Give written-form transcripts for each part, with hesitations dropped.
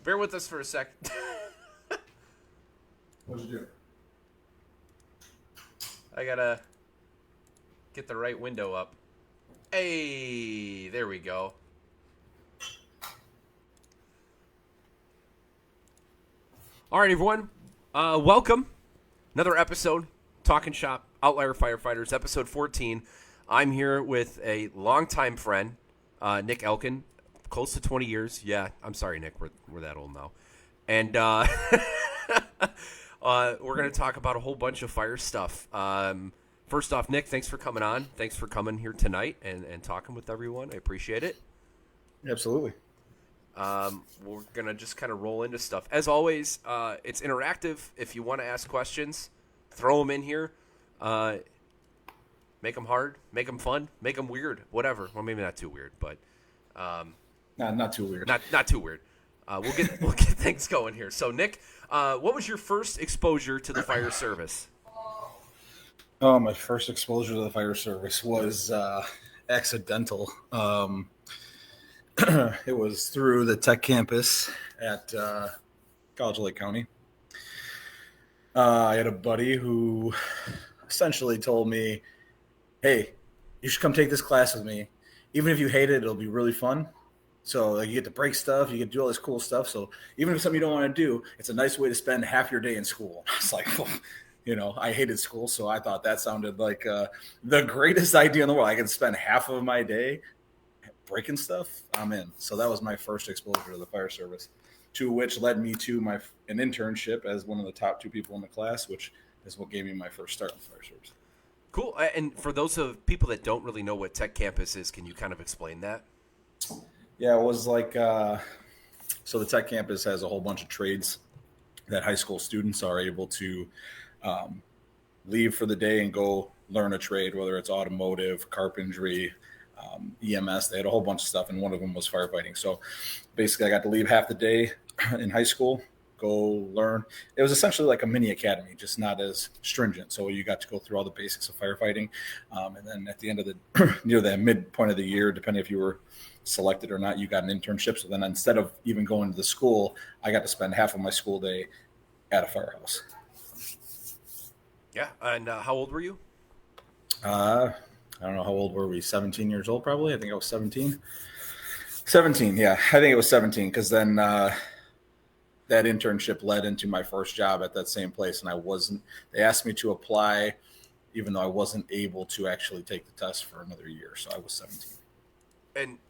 Bear with us for a sec. What'd you do? I gotta get the right window up. Hey, there we go. All right, everyone. Welcome. Another episode, Talkin Shop, Outlier Firefighters, episode 14. I'm here with a longtime friend, Nick Elkin, close to 20 years. Yeah, I'm sorry, Nick. We're that old now. And we're going to talk about a whole bunch of fire stuff. First off, Nick, thanks for coming on. Thanks for coming here tonight and talking with everyone. I appreciate it. Absolutely. We're going to just kind of roll into stuff. As always, it's interactive. If you want to ask questions, throw them in here. Make them hard, make them fun, make them weird, whatever. Well, maybe not too weird, but Not too weird. not too weird. We'll get things going here. So, Nick, what was your first exposure to the fire service? Oh, my first exposure to the fire service was accidental. It was through the tech campus at College of Lake County. I had a buddy who essentially told me, hey, you should come take this class with me. Even if you hate it, it'll be really fun. So like, you get to break stuff, you get to do all this cool stuff. So even if it's something you don't want to do, it's a nice way to spend half your day in school. I was like, well, I hated school, so I thought that sounded like the greatest idea in the world. I could spend half of my day breaking stuff. I'm in. So that was my first exposure to the fire service, to which led me to an internship as one of the top 2 people in the class, which is what gave me my first start in the fire service. Cool. And for those of people that don't really know what Tech Campus is, can you kind of explain that? Yeah, it was like, so the Tech Campus has a whole bunch of trades that high school students are able to leave for the day and go learn a trade, whether it's automotive, carpentry, EMS. They had a whole bunch of stuff, and one of them was firefighting. So basically I got to leave half the day in high school, go learn. It was essentially like a mini academy, just not as stringent. So you got to go through all the basics of firefighting. And then at the end of the, near the midpoint of the year, depending if you were selected or not, you got an internship. So then instead of even going to the school, I got to spend half of my school day at a firehouse. Yeah. And how old were you? I don't know. How old were we? 17 years old, probably. I think I was 17. 17, yeah. I think it was 17, because then that internship led into my first job at that same place, and they asked me to apply, even though I wasn't able to actually take the test for another year, so I was 17.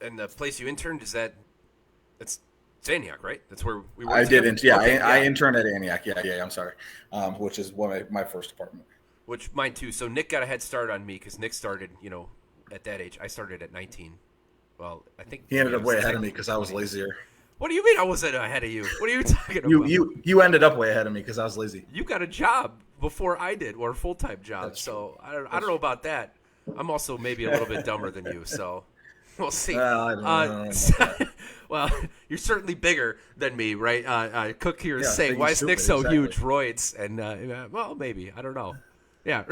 And the place you interned, it's Antioch, right? That's where we were. I didn't. Yeah, okay, I interned at Antioch. Yeah. I'm sorry, which is my first department. Which mine too. So Nick got a head start on me because Nick started, at that age. I started at 19. Well, I think he ended up way ahead of me because I was lazier. What do you mean I wasn't ahead of you? What are you talking about? You ended up way ahead of me because I was lazy. You got a job before I did, or a full-time job. That's so I don't know about that. I'm also maybe a little bit dumber than you, so we'll see. Well, I don't know well, you're certainly bigger than me, right? Cook here is Yeah, saying, big why and is Nick stupid, so exactly. huge? Roids. And, well, maybe. I don't know. Yeah.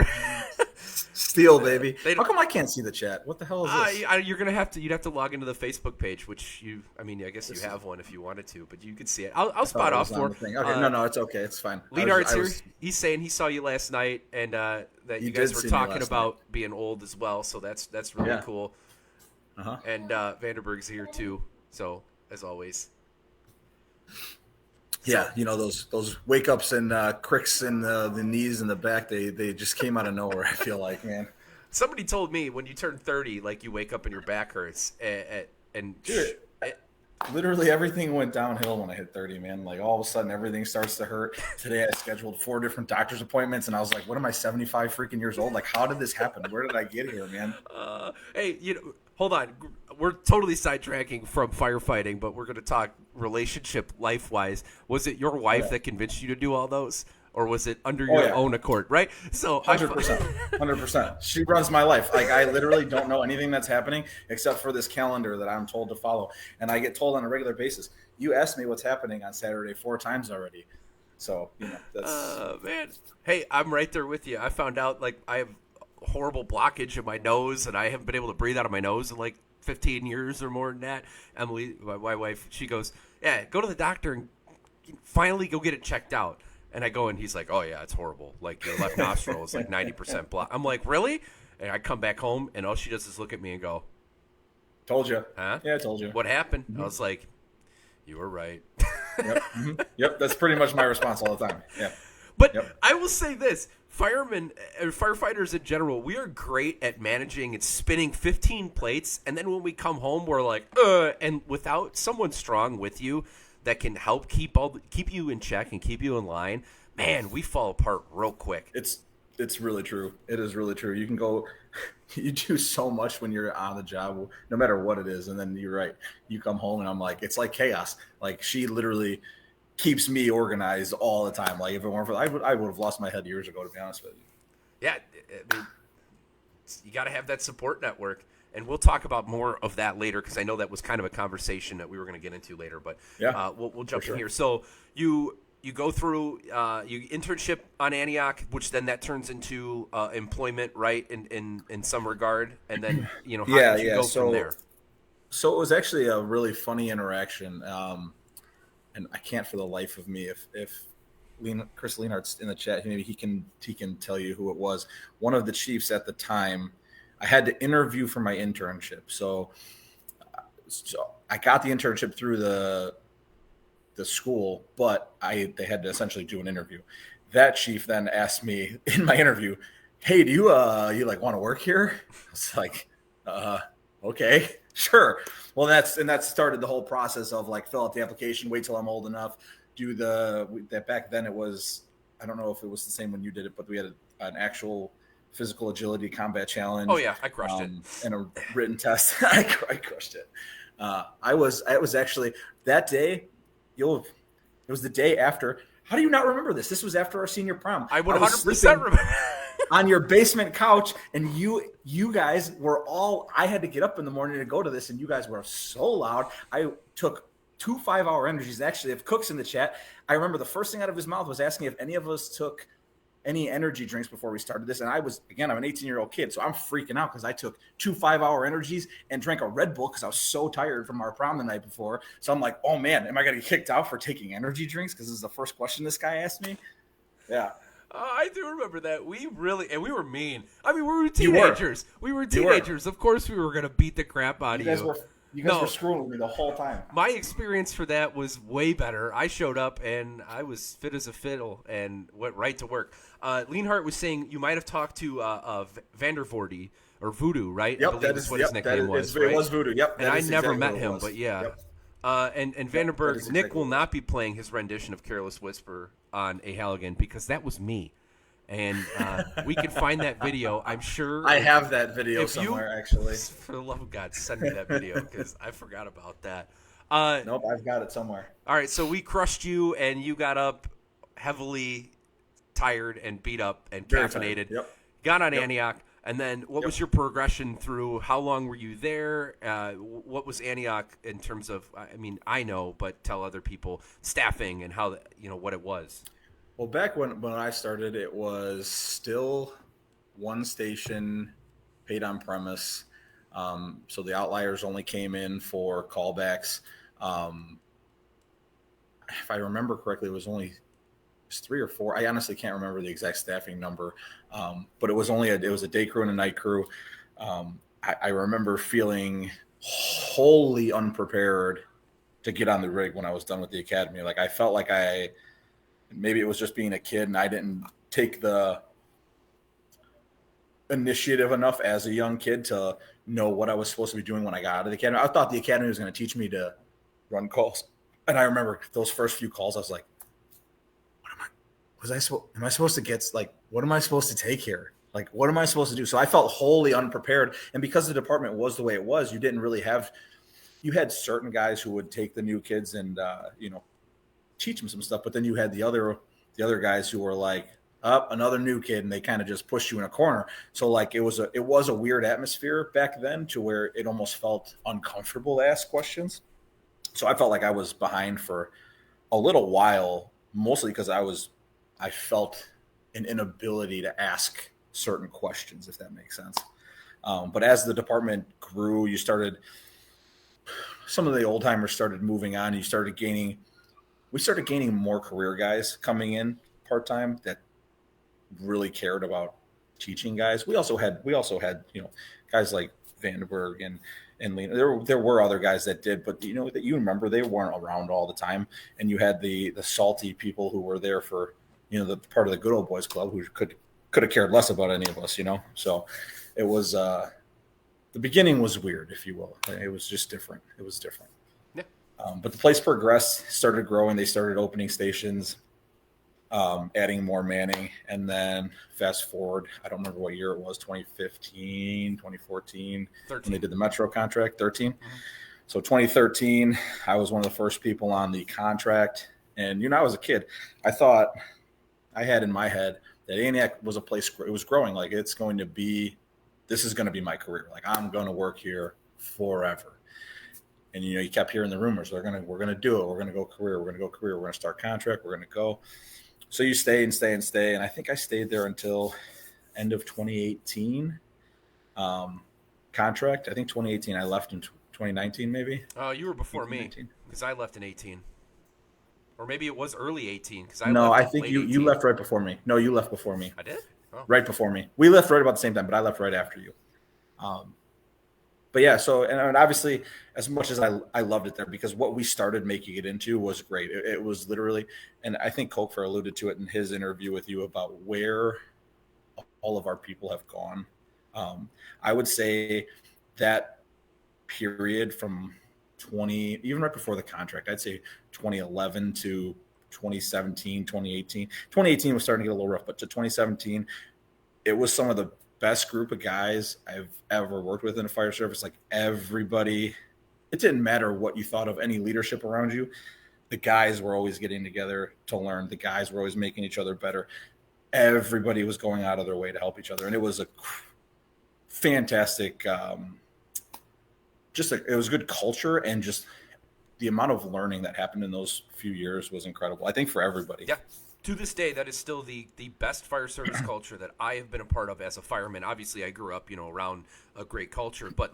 Steal, baby. How come I can't see the chat? What the hell is this? You'd have to log into the Facebook page, which I guess you have one if you wanted to, but you could see it. I'll spot off for. Okay, no, it's okay. It's fine. Lead Art's here. He's saying he saw you last night, and that you guys were talking about being old as well. So that's really cool. Uh-huh. And Vanderberg's here too. So as always. Yeah, those wake ups and cricks in the knees and the back, they just came out of nowhere. I feel like, man. Somebody told me when you turn 30, like you wake up and your back hurts, Dude, literally everything went downhill when I hit 30, man. Like all of a sudden everything starts to hurt. Today I scheduled 4 different doctor's appointments, and I was like, what am I, 75 freaking years old? Like, how did this happen? Where did I get here, man? Hey, hold on. We're totally sidetracking from firefighting, but we're going to talk relationship life-wise. Was it your wife that convinced you to do all those? Or was it under your own accord, right? So 100%. 100%. She runs my life. Like, I literally don't know anything that's happening except for this calendar that I'm told to follow. And I get told on a regular basis, you asked me what's happening on Saturday 4 times already. So, that's... man. Hey, I'm right there with you. I found out, like, I have horrible blockage in my nose, and I haven't been able to breathe out of my nose in, like, 15 years or more than that. Emily, my wife, she goes, yeah, go to the doctor and finally go get it checked out. And I go and he's like, oh yeah, it's horrible. Like your left nostril is like 90% blocked. I'm like, really? And I come back home and all she does is look at me and go, Told you. huh? Yeah, I told you. What happened? I was like, you were right. Yep. Yep. That's pretty much my response all the time. Yeah. But Yep. I will say this: firemen, firefighters in general, we are great at managing and spinning 15 plates, and then when we come home, we're like, and without someone strong with you that can help keep you in check and keep you in line, man, we fall apart real quick. It's really true. It is really true. You can go, you do so much when you're on the job, no matter what it is, and then you're right. You come home and I'm like, it's like chaos. Like she literally keeps me organized all the time. Like if it weren't for, I would have lost my head years ago, to be honest with you. Yeah, I mean, you got to have that support network. And we'll talk about more of that later because I know that was kind of a conversation that we were going to get into later. But yeah, we'll jump in sure. here. So you go through you internship on Antioch, which then that turns into employment, right? In some regard, and then how did you go from there? So it was actually a really funny interaction, and I can't for the life of me if Chris Leonhardt's in the chat, maybe he can tell you who it was. One of the chiefs at the time. I had to interview for my internship. So I got the internship through the school, but they had to essentially do an interview. That chief then asked me in my interview, "Hey, do you like want to work here?" I was like, okay, sure. Well, that started the whole process of like fill out the application, wait till I'm old enough, do that. Back then it was, I don't know if it was the same when you did it, but we had an actual physical agility combat challenge. Oh yeah, I crushed it. And a written test. I crushed it. I was actually that day. It was the day after. How do you not remember this? This was after our senior prom. I would 100% remember. On your basement couch, and you guys were all. I had to get up in the morning to go to this, and you guys were so loud. I took 2 5-hour energies. Actually, if Cook's in the chat, I remember the first thing out of his mouth was asking if any of us took any energy drinks before we started this. And I'm an 18-year-old kid, so I'm freaking out because I took 2 5-hour energies and drank a Red Bull because I was so tired from our prom the night before. So I'm like, oh man, am I going to get kicked out for taking energy drinks? Because this is the first question this guy asked me. Yeah. I do remember that. We were mean. I mean, we were teenagers. We were teenagers. Of course we were going to beat the crap out of you. You guys were screwing with me the whole time. My experience for that was way better. I showed up and I was fit as a fiddle and went right to work. Leonhardt was saying you might have talked to Vandervoordy or Voodoo, right? Yep, I believe that's what his nickname was. Right? It was Voodoo. Yep. And I never met him, but yeah. Yep. And Vanderberg, Nick will not be playing his rendition of Careless Whisper on A Halligan because that was me. And we can find that video. I'm sure. I have that video somewhere, actually. For the love of God, send me that video because I forgot about that. Nope, I've got it somewhere. All right, so we crushed you, and you got up heavily tired and beat up and caffeinated. Yep. Got on Antioch, and then what was your progression through? How long were you there? What was Antioch in terms of? I mean, I know, but tell other people staffing and how what it was. Well, back when I started, it was still one station, paid on premise. So the outliers only came in for callbacks. If I remember correctly, it was 3 or 4. I honestly can't remember the exact staffing number, but it was a day crew and a night crew. I remember feeling wholly unprepared to get on the rig when I was done with the academy. Like I felt like maybe it was just being a kid and I didn't take the initiative enough as a young kid to know what I was supposed to be doing when I got out of the academy. I thought the academy was going to teach me to run calls. And I remember those first few calls, I was like, am I supposed to get, like, what am I supposed to take here? Like, what am I supposed to do? So I felt wholly unprepared. And because the department was the way it was, you didn't really you had certain guys who would take the new kids and, teach them some stuff, but then you had the other guys who were like, another new kid, and they kind of just pushed you in a corner. So like it was a weird atmosphere back then to where it almost felt uncomfortable to ask questions. So I felt like I was behind for a little while, mostly because I felt an inability to ask certain questions, if that makes sense. But as the department grew, some of the old timers started moving on. You started gaining we started gaining more career guys coming in part-time that really cared about teaching guys. We also had guys like Vandenberg and Lena. There were other guys that did, but that you remember they weren't around all the time, and you had the salty people who were there for the part of the good old boys club who could have cared less about any of us. So it was the beginning was weird, if you will. It was just different. It was different. Yeah. But the place progressed, started growing. They started opening stations, adding more manning. And then fast forward, I don't remember what year it was, 2015, 2014, 13. when they did the Metro contract, 13. Mm-hmm. So 2013, I was one of the first people on the contract. And, I was a kid. I had in my head that Antioch was a place, it was growing. Like, this is going to be my career. Like, I'm going to work here forever. And, you kept hearing the rumors. We're going to do it. We're going to go career. We're going to go career. We're going to start contract. We're going to go. So you stay and stay and stay. And I think I stayed there until end of 2018 contract. I think 2018. I left in 2019 maybe. Oh, you were before me because I left in 18. Or maybe it was early 18 because No, I left think late you 18. left right before me. No, you left before me. I did? Oh. Right before me. We left right about the same time, but I left right after you. But yeah, so and obviously, as much as I loved it there, because what we started making it into was great. It was literally, and I think Kocher alluded to it in his interview with you about where all of our people have gone. I would say that period from even right before the contract, I'd say 2011 to 2017, 2018. 2018 was starting to get a little rough, but to 2017, it was some of the best group of guys I've ever worked with in a fire service. Like, everybody, it didn't matter what you thought of any leadership around you. The guys were always getting together to learn. The guys were always making each other better. Everybody was going out of their way to help each other. And it was a fantastic, it was good culture, and just the amount of learning that happened in those few years was incredible. I think for everybody. Yeah. To this day, that is still the best fire service culture that I have been a part of as a fireman. Obviously, I grew up, around a great culture, but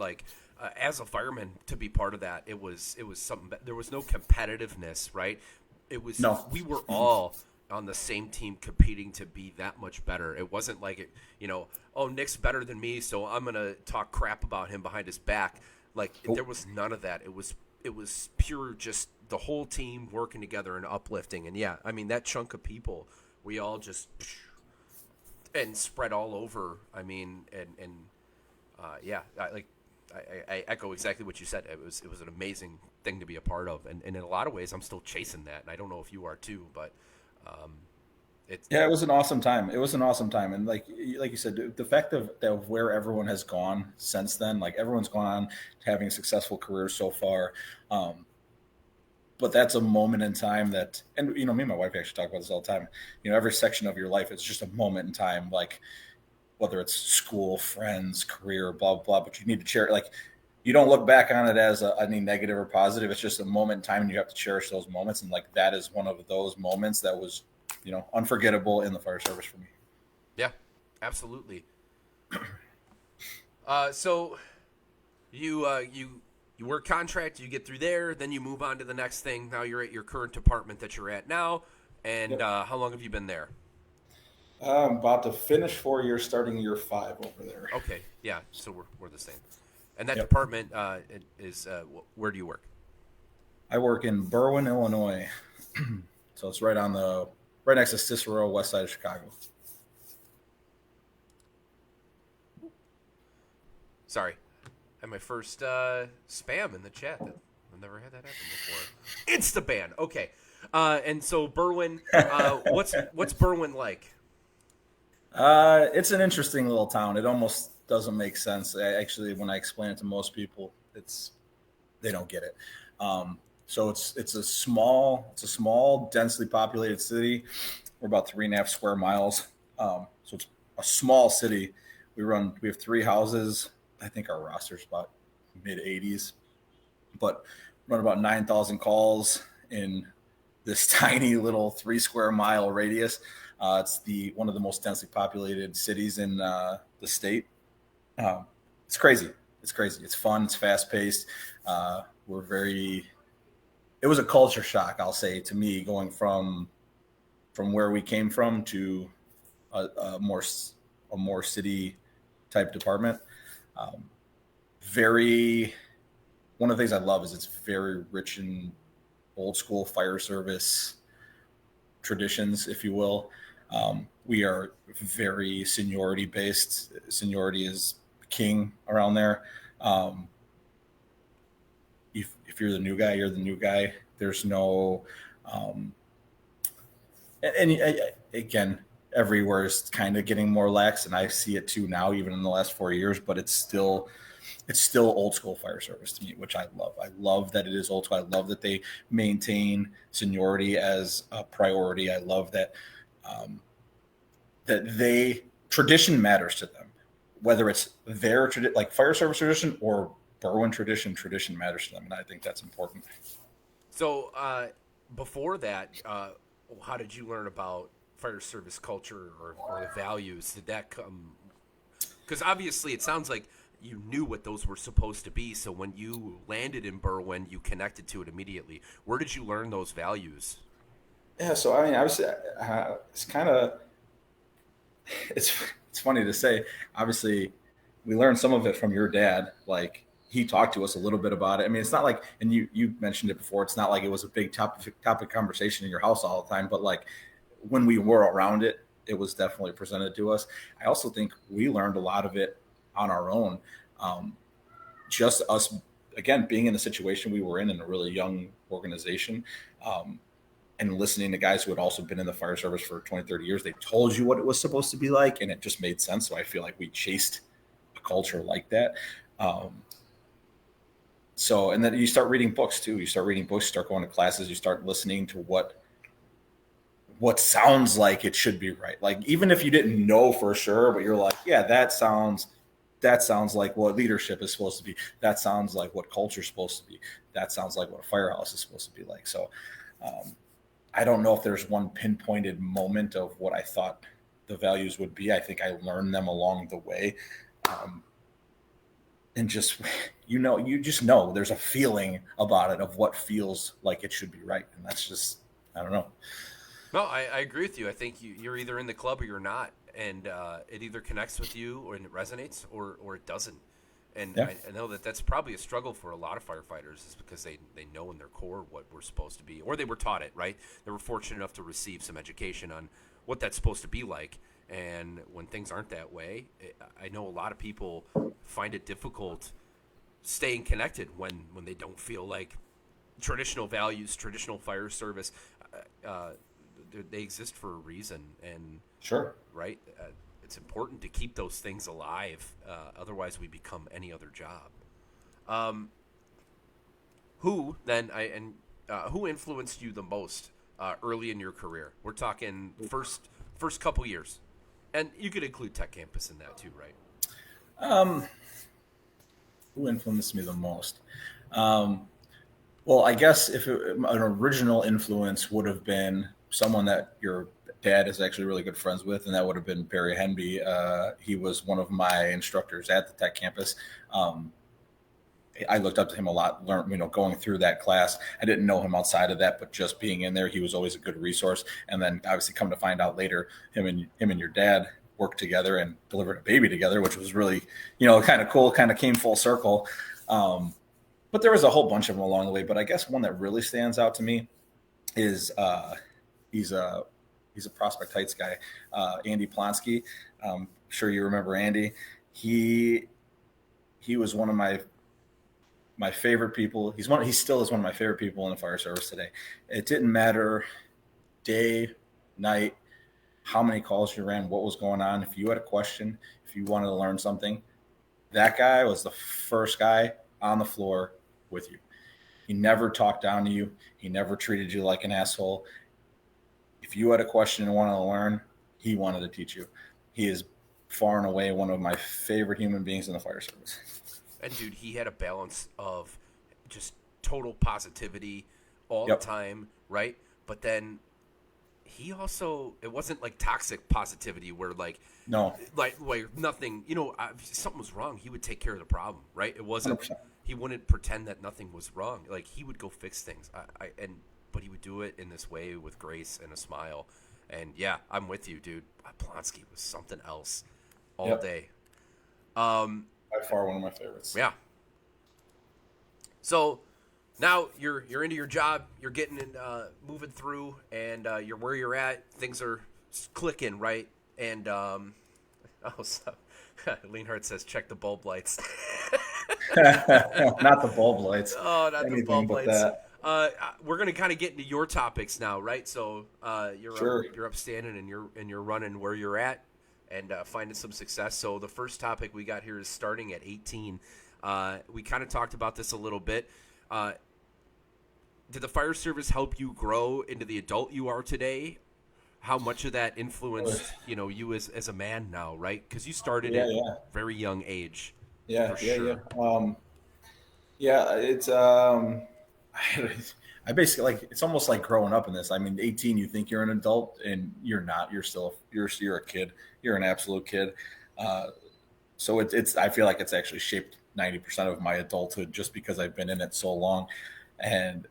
as a fireman, to be part of that, it was something. There was no competitiveness, right? It was We were all on the same team competing to be that much better. It wasn't like oh, Nick's better than me, so I'm gonna talk crap about him behind his back. There was none of that. It was pure, just the whole team working together and uplifting. And yeah, I mean, that chunk of people, we all just and spread all over. I mean, yeah, I echo exactly what you said. It was an amazing thing to be a part of, and in a lot of ways, I'm still chasing that. And I don't know if you are too, but it was an awesome time. It was an awesome time, and like you said, the fact of where everyone has gone since then, like, everyone's gone on to having a successful career so far. But that's a moment in time that, and me and my wife actually talk about this all the time. Every section of your life is just a moment in time, like, whether it's school, friends, career, blah blah. But you need to cherish. Like, you don't look back on it as any negative or positive. It's just a moment in time, and you have to cherish those moments. And like, that is one of those moments that was, unforgettable in the fire service for me. Yeah, absolutely. So you work contract, you get through there, then you move on to the next thing. Now you're at your current department that you're at now. And Yep. how long have you been there? I'm about to finish 4 years, starting year 5 over there. Okay, yeah, so we're the same. And that Yep. department is where do you work? I work in Berwyn, Illinois. So it's right next to Cicero, west side of Chicago. Sorry, I had my first spam in the chat. I've never had that happen before. It's the ban. Okay, and so Berwyn, what's Berwyn like? It's an interesting little town. It almost doesn't make sense. Actually, when I explain it to most people, they don't get it. So it's a small, densely populated city. We're about 3.5 square miles. So it's a small city. We have 3 houses. I think our roster's about mid 80s, but run about 9,000 calls in this tiny little 3 square mile radius. It's one of the most densely populated cities in the state. It's crazy. It's crazy. It's fun. It's fast paced. We're very it was a culture shock, I'll say, to me, going from where we came from to a more city type department. Um, very One of the things I love is it's very rich in old school fire service traditions, if you will. We are very seniority based. Seniority is king around there. Um, if you're the new guy, you're the new guy. There's no, um, and again, everywhere is kind of getting more lax, and I see it too now, even in the last 4 years. But it's still old school fire service to me, which I love. I love that it is old school. I love that they maintain seniority as a priority. I love that they tradition matters to them, whether it's their like fire service tradition or Berwyn tradition. Tradition matters to them, and I think that's important. So before that, how did you learn about fire service culture or the values? Did that come? Because obviously, it sounds like you knew what those were supposed to be. So when you landed in Berwyn, you connected to it immediately. Where did you learn those values? Yeah, so I mean, obviously, it's kind of it's it's funny to say. Obviously, we learned some of it from your dad. Like he talked to us a little bit about it. I mean, it's not like, and you mentioned it before. It's not like it was a big topic conversation in your house all the time. But like when we were around it, it was definitely presented to us. I also think we learned a lot of it on our own. Um, just us again being in the situation we were in a really young organization. Um, and listening to guys who had also been in the fire service for 20, 30 years, they told you what it was supposed to be like, and it just made sense. So I feel like we chased a culture like that. Um, and then you start reading books too. You start reading books, start going to classes, you start listening to what sounds like it should be right. Like even if you didn't know for sure, but you're like, yeah, that sounds like what leadership is supposed to be. That sounds like what culture is supposed to be. That sounds like what a firehouse is supposed to be like. So um, I don't know if there's one pinpointed moment of what I thought the values would be. I think I learned them along the way. Um, and just, you just know there's a feeling about it of what feels like it should be right. And that's just, I don't know. No, I agree with you. I think you're either in the club or you're not, and it either connects with you or it resonates or it doesn't. And Yeah. I know that that's probably a struggle for a lot of firefighters, is because they know in their core what we're supposed to be, or they were taught it, right? They were fortunate enough to receive some education on what that's supposed to be like. And when things aren't that way, I know a lot of people find it difficult staying connected when they don't feel like traditional values, traditional fire service, uh, they exist for a reason, and Sure. right, it's important to keep those things alive. Otherwise, we become any other job. Um, who then? Who influenced you the most early in your career? We're talking first couple years, and you could include Tech Campus in that too, right? Um, who influenced me the most? Um, well, I guess if an original influence would have been someone that your dad is actually really good friends with, and that would have been Barry Henby. He was one of my instructors at the Tech Campus. Um, I looked up to him a lot, learned, going through that class. I didn't know him outside of that, but just being in there, he was always a good resource. And then obviously come to find out later, him and your dad worked together and delivered a baby together, which was really, kind of cool, kind of came full circle. But there was a whole bunch of them along the way. But I guess one that really stands out to me is he's a he's a Prospect Heights guy, Andy Plonsky. Sure you remember Andy. He was one of my favorite people. He still is one of my favorite people in the fire service today. It didn't matter day, night, how many calls you ran, what was going on. If you had a question, if you wanted to learn something, that guy was the first guy on the floor with you. He never talked down to you. He never treated you like an asshole. If you had a question and wanted to learn, he wanted to teach you. He is far and away one of my favorite human beings in the fire service. And dude, he had a balance of just total positivity all Yep. the time, right? But then he also, it wasn't like toxic positivity where No, like nothing, if something was wrong, he would take care of the problem, right? It wasn't 100%. he wouldn't pretend that nothing was wrong. Like he would go fix things. But he would do it in this way with grace and a smile. And yeah, I'm with you, dude. Plonsky was something else all Yep. day. By far one of my favorites. Yeah. So now you're into your job. You're getting in, moving through, and you're where you're at. Things are clicking, right? And so Leanhart says, check the bulb lights. Not the bulb lights. Oh, not the Anything bulb but lights. that. We're gonna kind of get into your topics now, right? So Sure. you're upstanding and you're running where you're at and finding some success. So the first topic we got here is starting at 18. We kind of talked about this a little bit. Did the fire service help you grow into the adult you are today? How much of that influenced you as a man now, right? Because you started at Yeah. very young age. Yeah. For Yeah. sure. Yeah. It's I basically like it's almost like growing up in this. I mean, 18, you think you're an adult, and you're not. You're a kid. You're an absolute kid. So it's I feel like it's actually shaped 90% of my adulthood just because I've been in it so long, and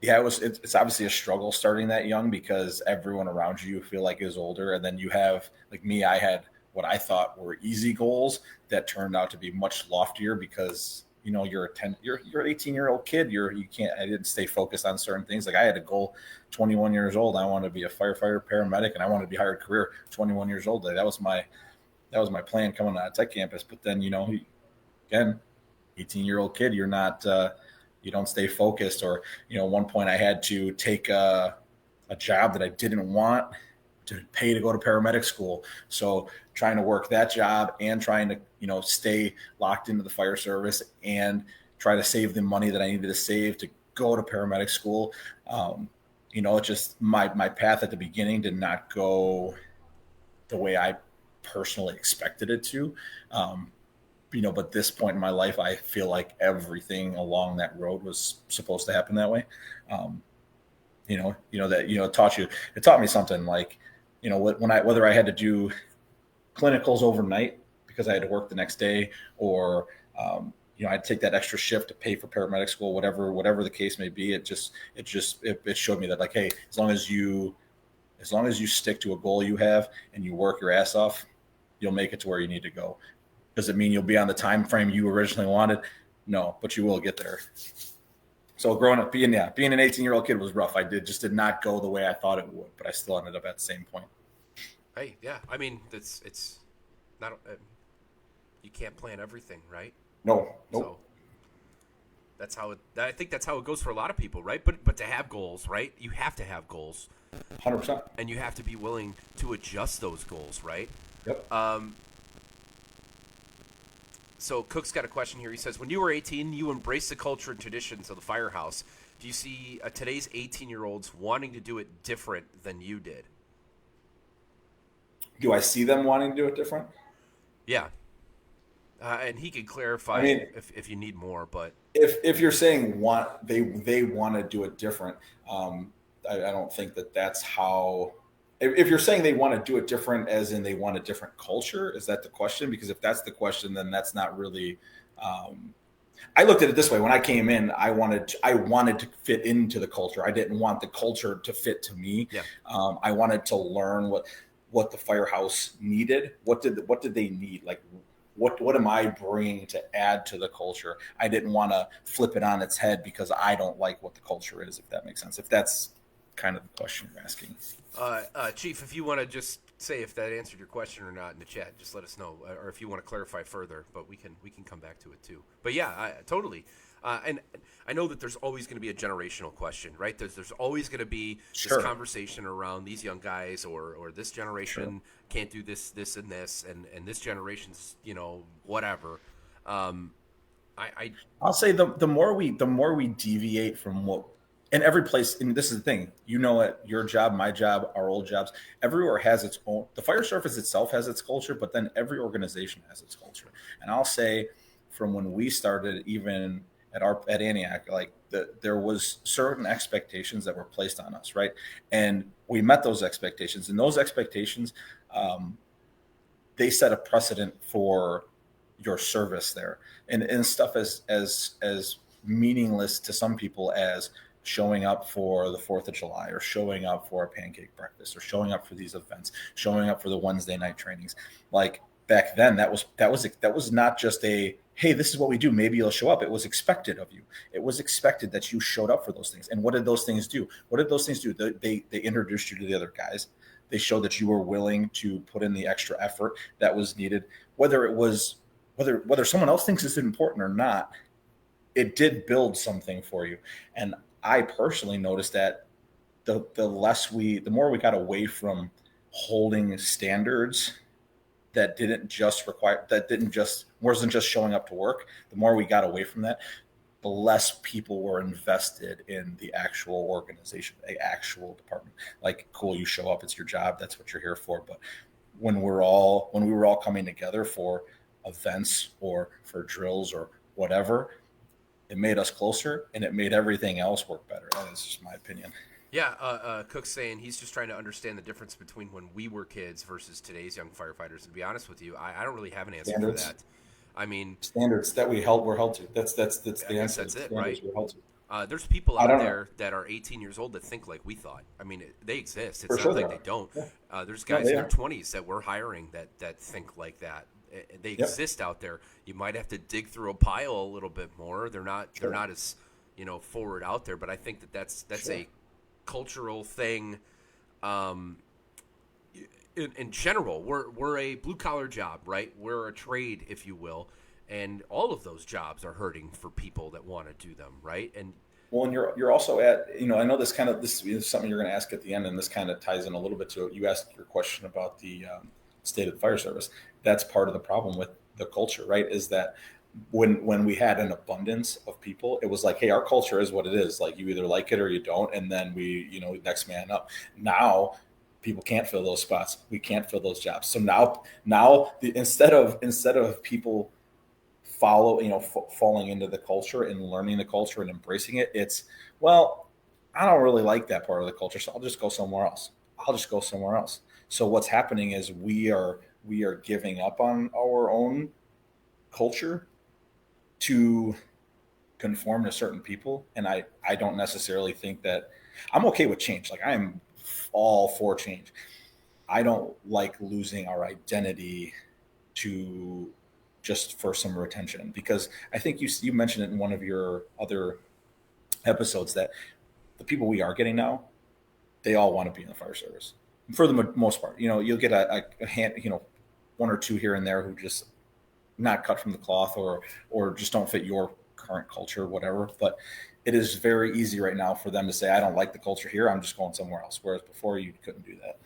yeah, it's obviously a struggle starting that young because everyone around you feel like is older, and then you have like me. I had what I thought were easy goals that turned out to be much loftier because you're you're an 18-year-old kid. You can't. I didn't stay focused on certain things. Like I had a goal, 21 years old. I wanted to be a firefighter, paramedic, and I wanted to be hired career. 21 years old. Like, that was my plan coming out of tech campus. But then again, 18-year-old kid, you're not. You don't stay focused, or at one point I had to take a job that I didn't want to pay to go to paramedic school. So trying to work that job and trying to stay locked into the fire service and try to save the money that I needed to save to go to paramedic school. It's just my path at the beginning did not go the way I personally expected it to. But this point in my life, I feel like everything along that road was supposed to happen that way. It taught me something like, whether I had to do clinicals overnight because I had to work the next day, or, I'd take that extra shift to pay for paramedic school, whatever the case may be. It showed me that, like, hey, as long as you stick to a goal you have and you work your ass off, you'll make it to where you need to go. Does it mean you'll be on the time frame you originally wanted? No, but you will get there. So growing up, being an 18-year-old kid was rough. I just did not go the way I thought it would, but I still ended up at the same point. Hey, yeah. I mean, it's not. You can't plan everything, right? No, nope. So that's how it. I think that's how it goes for a lot of people, right? But to have goals, right? You have to have goals. 100%. And you have to be willing to adjust those goals, right? Yep. So Cook's got a question here. He says, when you were 18, you embraced the culture and traditions of the firehouse. Do you see today's 18-year-olds wanting to do it different than you did? Do I see them wanting to do it different? Yeah. And he could clarify if you need more, but if you're saying they want to do it different, I don't think that's how. If you're saying they want to do it different, as in they want a different culture, is that the question? Because if that's the question, then that's not really. I looked at it this way: when I came in, I wanted to fit into the culture. I didn't want the culture to fit to me. Yeah. I wanted to learn what the firehouse needed. What did they need? Like, what am I bringing to add to the culture? I didn't want to flip it on its head because I don't like what the culture is. If that makes sense. If that's kind of the question you're asking. Chief, if you want to just say if that answered your question or not in the chat, just let us know, or if you want to clarify further. But we can come back to it too. But yeah, totally. And I know that there's always going to be a generational question, right? There's always going to be Sure. this conversation around these young guys, or this generation can't do this, and this, and this generation's whatever. I'll say the more we deviate from what. And every place, and this is the thing, your job, my job, our old jobs, everywhere has its own. The fire service itself has its culture, but then every organization has its culture. And I'll say, from when we started, even at Antioch, like there was certain expectations that were placed on us, right? And we met those expectations, and those expectations, they set a precedent for your service there, and stuff as meaningless to some people as showing up for the 4th of July, or showing up for a pancake breakfast, or showing up for these events, showing up for the Wednesday night trainings. Like back then, that was not just a, hey, this is what we do, maybe you'll show up. It was expected of you. It was expected that you showed up for those things. And what did those things do? They introduced you to the other guys. They showed that you were willing to put in the extra effort that was needed, whether someone else thinks it's important or not. It did build something for you. And I personally noticed that the more we got away from holding standards that wasn't just showing up to work, the more we got away from that, the less people were invested in the actual organization, the actual department. Like, cool, you show up, it's your job, that's what you're here for. But when we were all coming together for events or for drills or whatever, it made us closer, and it made everything else work better. That's just my opinion. Yeah, Cook's saying he's just trying to understand the difference between when we were kids versus today's young firefighters. To be honest with you, I don't really have an answer for that. I mean, standards that we're held to. That's the answer. That's it, right? We're held to. There's people out there that are 18 years old that think like we thought. I mean, they exist. It's not like they don't. Yeah. There's guys in their 20s that we're hiring that think like that. They exist out there. You might have to dig through a pile a little bit more. They're not as forward out there. But I think that's a cultural thing. In general, we're a blue collar job, right? We're a trade, if you will, and all of those jobs are hurting for people that want to do them, right? And you're also at, I know this is something you're going to ask at the end, and this kind of ties in a little bit to it. You asked your question about the state of the fire service. That's part of the problem with the culture, right? Is that when we had an abundance of people, it was like, hey, our culture is what it is. Like, you either like it or you don't, and then we, next man up. Now people can't fill those spots. We can't fill those jobs. So instead of people falling into the culture and learning the culture and embracing it, it's, well, I don't really like that part of the culture, so I'll just go somewhere else. So what's happening is we are giving up on our own culture to conform to certain people. And I don't necessarily think that I'm okay with change. Like, I am all for change. I don't like losing our identity to just for some retention, because I think you mentioned it in one of your other episodes that the people we are getting now, they all want to be in the fire service for the most part. You'll get a hand, one or two here and there who just not cut from the cloth, or just don't fit your current culture, whatever. But it is very easy right now for them to say, I don't like the culture here, I'm just going somewhere else. Whereas before, you couldn't do that.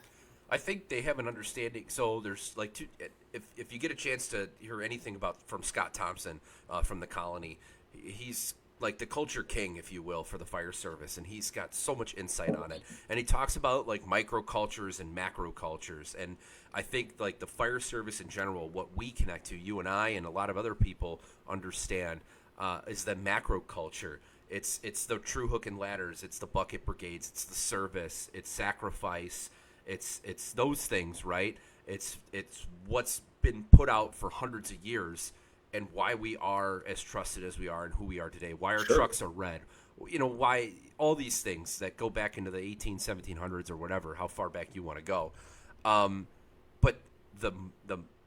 I think they have an understanding. So there's like if you get a chance to hear anything from Scott Thompson from the Colony, he's like the culture king, if you will, for the fire service, and he's got so much insight on it. And he talks about like microcultures and macrocultures, and I think like the fire service in general, what we connect to, you and I and a lot of other people understand, is the macro culture. It's the true hook and ladders. It's the bucket brigades. It's the service. It's sacrifice. It's those things, right? It's what's been put out for hundreds of years, and why we are as trusted as we are and who we are today. Why our trucks are red. Why all these things that go back into the 1700s or whatever, how far back you want to go. But the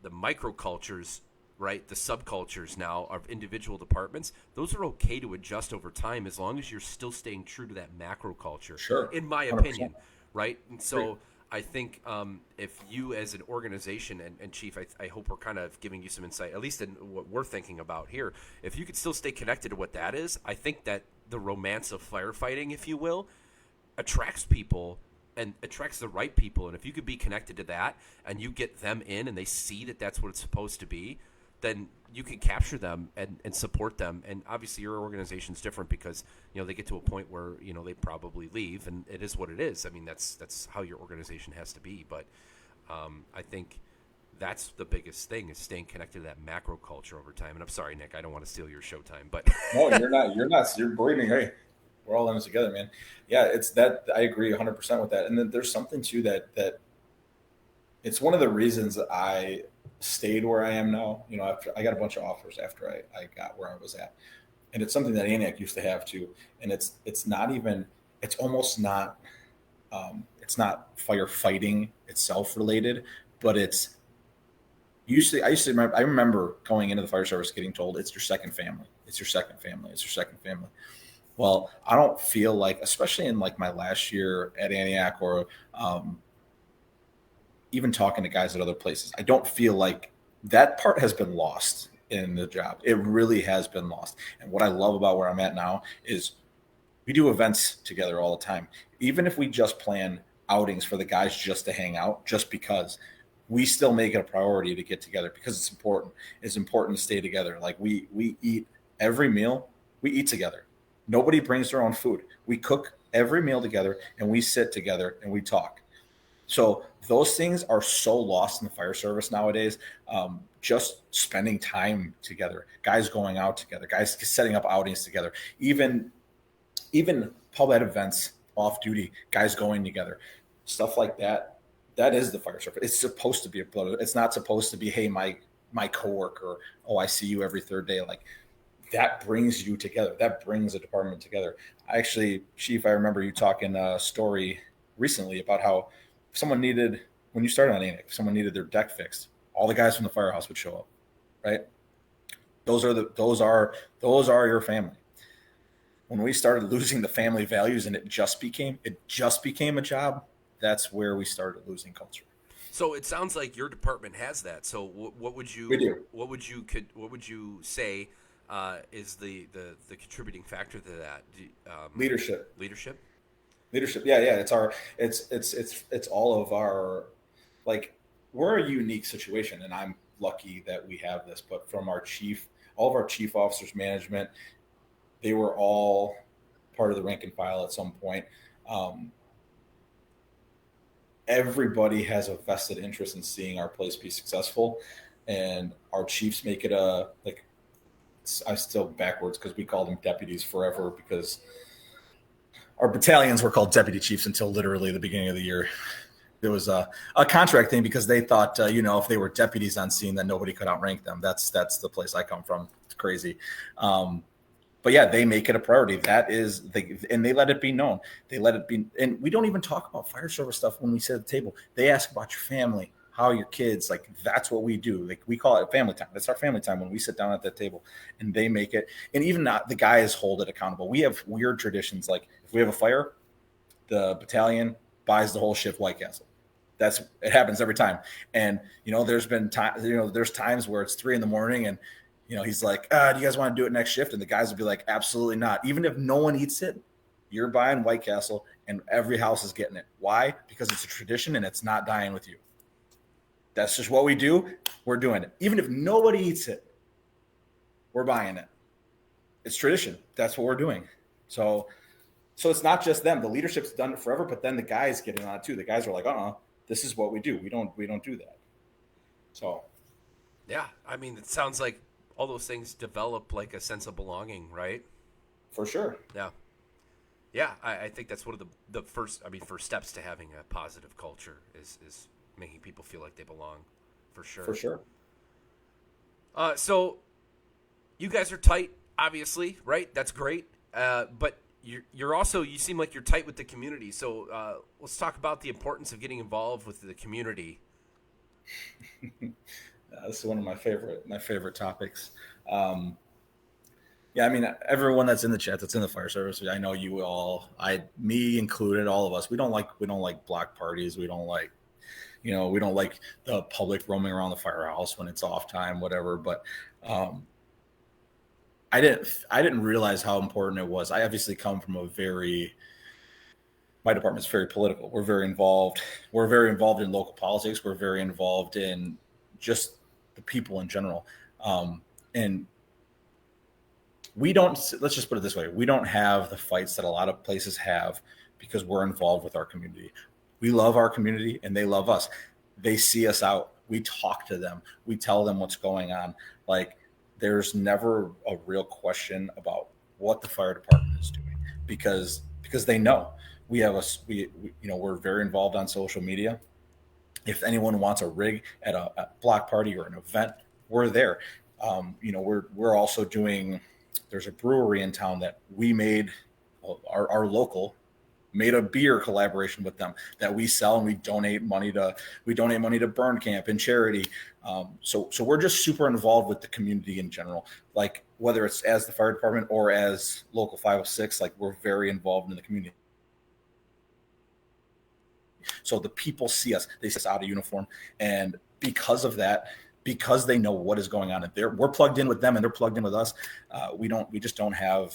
microcultures, right, the subcultures now of individual departments, those are okay to adjust over time as long as you're still staying true to that macro culture, in my opinion, 100%. Right? And so I think if you as an organization, and Chief, I hope we're kind of giving you some insight, at least in what we're thinking about here, if you could still stay connected to what that is, I think that the romance of firefighting, if you will, attracts people and attracts the right people. And if you could be connected to that and you get them in and they see that that's what it's supposed to be, then you can capture them and support them. And obviously your organization's different because, they get to a point where, they probably leave, and it is what it is. I mean, that's how your organization has to be. But I think that's the biggest thing, is staying connected to that macro culture over time. And I'm sorry, Nick, I don't want to steal your showtime, but no, you're not, you're breathing. Hey, we're all in this together, man. Yeah. It's that, I agree 100% with that. And then there's something too that it's one of the reasons I stayed where I am now, after I got a bunch of offers after I got where I was at, and it's something that Antioch used to have too. And it's not even, it's almost not, it's not firefighting itself related, but it's I remember going into the fire service getting told it's your second family, it's your second family, it's your second family. Well, I don't feel like, especially in like my last year at Antioch, or um, even talking to guys at other places, I don't feel like that part has been lost in the job. It really has been lost. And what I love about where I'm at now is we do events together all the time. Even if we just plan outings for the guys just to hang out, just because, we still make it a priority to get together because it's important. It's important to stay together. Like we eat every meal, we eat together. Nobody brings their own food. We cook every meal together and we sit together and we talk. So those things are so lost in the fire service nowadays. Just spending time together, guys going out together, guys setting up outings together, even pub ed events off duty, guys going together, stuff like that. That is the fire service. It's supposed to be a blood. It's not supposed to be, hey, my coworker, oh, I see you every third day. Like, that brings you together. That brings a department together. Actually, Chief, I remember you talking a story recently about how someone needed, when you started on ANIC, someone needed their deck fixed. All the guys from the firehouse would show up, right? Those are your family. When we started losing the family values and it just became a job, that's where we started losing culture. So it sounds like your department has that. So We do. what would you say is the contributing factor to that? Leadership. Leadership. Leadership. Yeah. It's all of our, like, we're a unique situation, and I'm lucky that we have this. But from our chief, all of our chief officers, management, they were all part of the rank and file at some point. Um, Everybody has a vested interest in seeing our place be successful, and our chiefs make it a, like, I still backwards because we called them deputies forever, because our battalions were called deputy chiefs until literally the beginning of the year. There was a contract thing because they thought, if they were deputies on scene, then nobody could outrank them. That's the place I come from. It's crazy. But yeah, they make it a priority. And they let it be known. They let it be, and we don't even talk about fire service stuff when we sit at the table. They ask about your family, how are your kids. Like, that's what we do. Like, we call it family time. That's our family time when we sit down at that table, and they make it. And even not the guys hold it accountable. We have weird traditions. Like, if we have a fire, the battalion buys the whole shift White Castle. It happens every time. And there's been time. There's times where it's 3 a.m. and he's like, do you guys want to do it next shift? And the guys will be like, absolutely not. Even if no one eats it, you're buying White Castle, and every house is getting it. Why? Because it's a tradition and it's not dying with you. That's just what we do. We're doing it. Even if nobody eats it, we're buying it. It's tradition. That's what we're doing. So it's not just them. The leadership's done it forever, but then the guys get in on it too. The guys are like, this is what we do. We don't do that. So Yeah, I mean, it sounds like all those things develop like a sense of belonging, right? for sure. Yeah. Yeah, I think that's one of the first steps to having a positive culture is making people feel like they belong, for sure. For sure. So you guys are tight, obviously, right? That's great. But you're also, you seem like you're tight with the community. So let's talk about the importance of getting involved with the community. This is one of my favorite topics. Yeah, I mean, everyone that's in the chat, that's in the fire service, I know you all, me included, all of us. We don't like block parties. We don't like the public roaming around the firehouse when it's off time, whatever. But I didn't realize how important it was. I obviously come from my department's very political. We're very involved. We're very involved in local politics. We're very involved in just the people in general. And we don't, let's just put it this way. We don't have the fights that a lot of places have because we're involved with our community. We love our community and they love us. They see us out. We talk to them. We tell them what's going on. Like, there's never a real question about what the fire department is doing because they know we're very involved on social media. If anyone wants a rig at a block party or an event, we're there. We're also doing. There's a brewery in town that we made, our local made a beer collaboration with them that we sell, and we donate money to Burn Camp and charity. So we're just super involved with the community in general. Like whether it's as the fire department or as local 506, like we're very involved in the community. So the people see us, they see us out of uniform, and because of that, because they know what is going on, and we're plugged in with them, and they're plugged in with us. We just don't have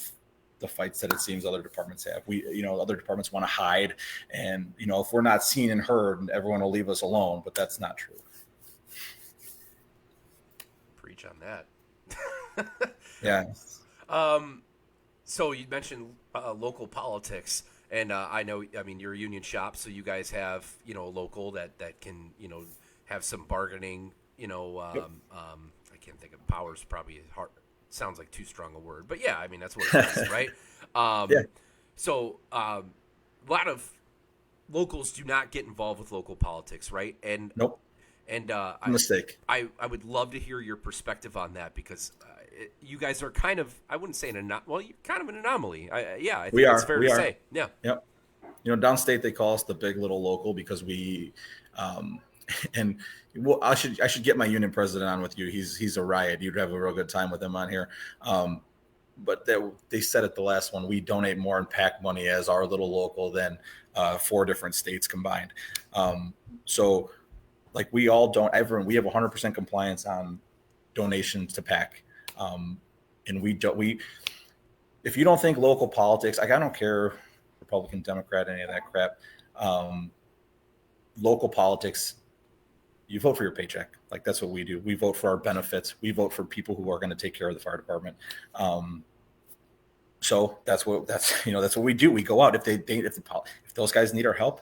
the fights that it seems other departments have. Other departments want to hide, and if we're not seen and heard, everyone will leave us alone. But that's not true. Preach on that. Yeah. So you mentioned local politics, and I know, I mean, you're a union shop, so you guys have, a local that can, have some bargaining, Yep. I can't think of powers, probably hard, sounds like too strong a word, but yeah, I mean, that's what it is, right? Yeah. So a lot of locals do not get involved with local politics, right? Nope. And Mistake. I would love to hear your perspective on that, because you guys are kind of, I wouldn't say you're kind of an anomaly. I think that's fair to say. Yeah. Yep. Downstate they call us the big little local because we, and well, I should get my union president on with you. He's a riot. You'd have a real good time with him on here. But they said at the last one, we donate more in PAC money as our little local than 4 different states combined. So like we have 100% compliance on donations to PAC. And if you don't think local politics, like I don't care, Republican, Democrat, any of that crap, local politics, you vote for your paycheck. Like that's what we do. We vote for our benefits. We vote for people who are going to take care of the fire department. So that's what we do. We go out if those guys need our help,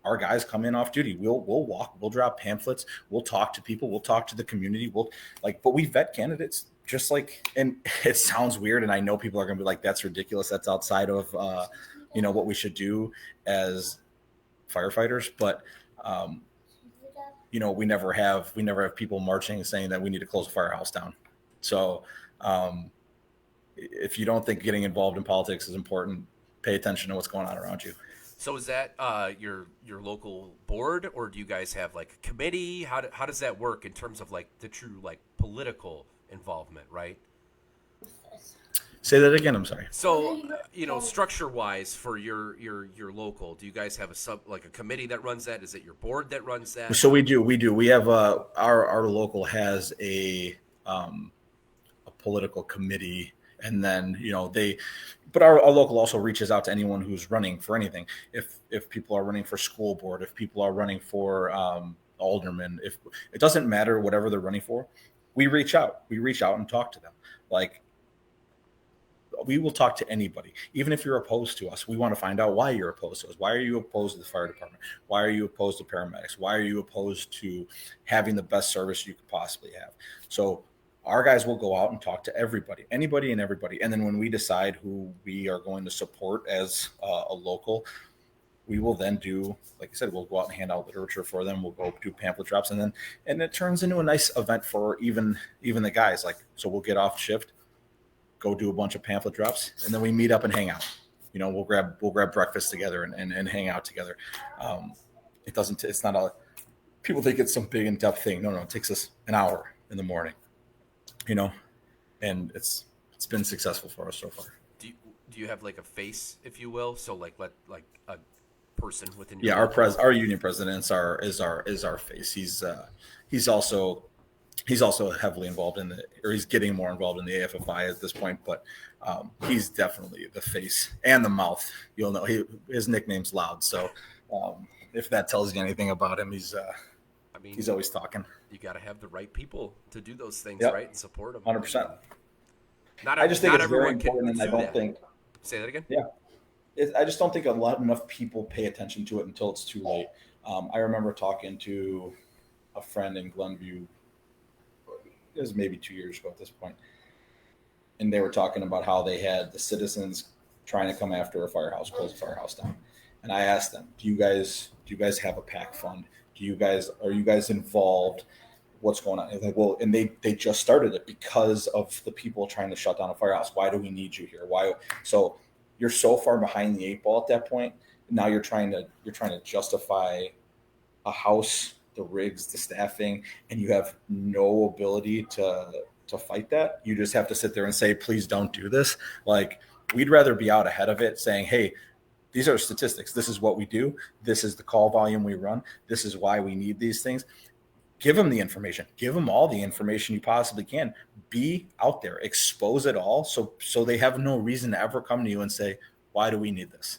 our guys come in off duty. We'll walk, we'll drop pamphlets, we'll talk to people, we'll talk to the community. But we vet candidates just like, and it sounds weird. And I know people are going to be like, that's ridiculous. That's outside of, what we should do as firefighters. But, we never have people marching and saying that we need to close a firehouse down. So, if you don't think getting involved in politics is important, pay attention to what's going on around you. So is that your local board, or do you guys have like a committee? How does that work in terms of like the true like political involvement, right? Say that again. I'm sorry. So structure wise for your local, do you guys have a committee that runs that? Is it your board that runs that? So we do. We have our local has a political committee. And then, but our local also reaches out to anyone who's running for anything. If people are running for school board, if people are running for aldermen, if it doesn't matter, whatever they're running for, we reach out and talk to them. Like we will talk to anybody, even if you're opposed to us. We want to find out why you're opposed to us. Why are you opposed to the fire department? Why are you opposed to paramedics? Why are you opposed to having the best service you could possibly have? So our guys will go out and talk to anybody and everybody. And then when we decide who we are going to support as a local, we will then do, like I said, we'll go out and hand out literature for them. We'll go do pamphlet drops, and it turns into a nice event for even the guys. Like, so we'll get off shift, go do a bunch of pamphlet drops, and then we meet up and hang out. We'll grab breakfast together and hang out together. It's not people think it's some big in-depth thing. No, it takes us an hour in the morning. And it's been successful for us so far. Do you have like a face, if you will? So like a person within your our union president is our face. He's also heavily involved he's getting more involved in the AFFI at this point, but he's definitely the face and the mouth. You'll know his nickname's Loud. So if that tells you anything about him, he's always talking. You got to have the right people to do those things, Yep. right, and support them. 100%. I just think it's very important, and I don't think. Say that again. Yeah, I just don't think enough people pay attention to it until it's too late. I remember talking to a friend in Glenview. It was maybe 2 years ago at this point, and they were talking about how they had the citizens trying to come after a firehouse, close a firehouse down. And I asked them, "Do you guys have a PAC fund? Are you guys involved? What's going on? And like, well, and they just started it because of the people trying to shut down a firehouse. Why do we need you here? Why? So you're so far behind the eight ball at that point. Now you're trying to justify a house, the rigs, the staffing, and you have no ability to fight that. You just have to sit there and say, please don't do this. Like, we'd rather be out ahead of it saying, hey, these are statistics. This is what we do. This is the call volume we run. This is why we need these things. Give them the information. Give them all the information you possibly can. Be out there. Expose it all so they have no reason to ever come to you and say, why do we need this?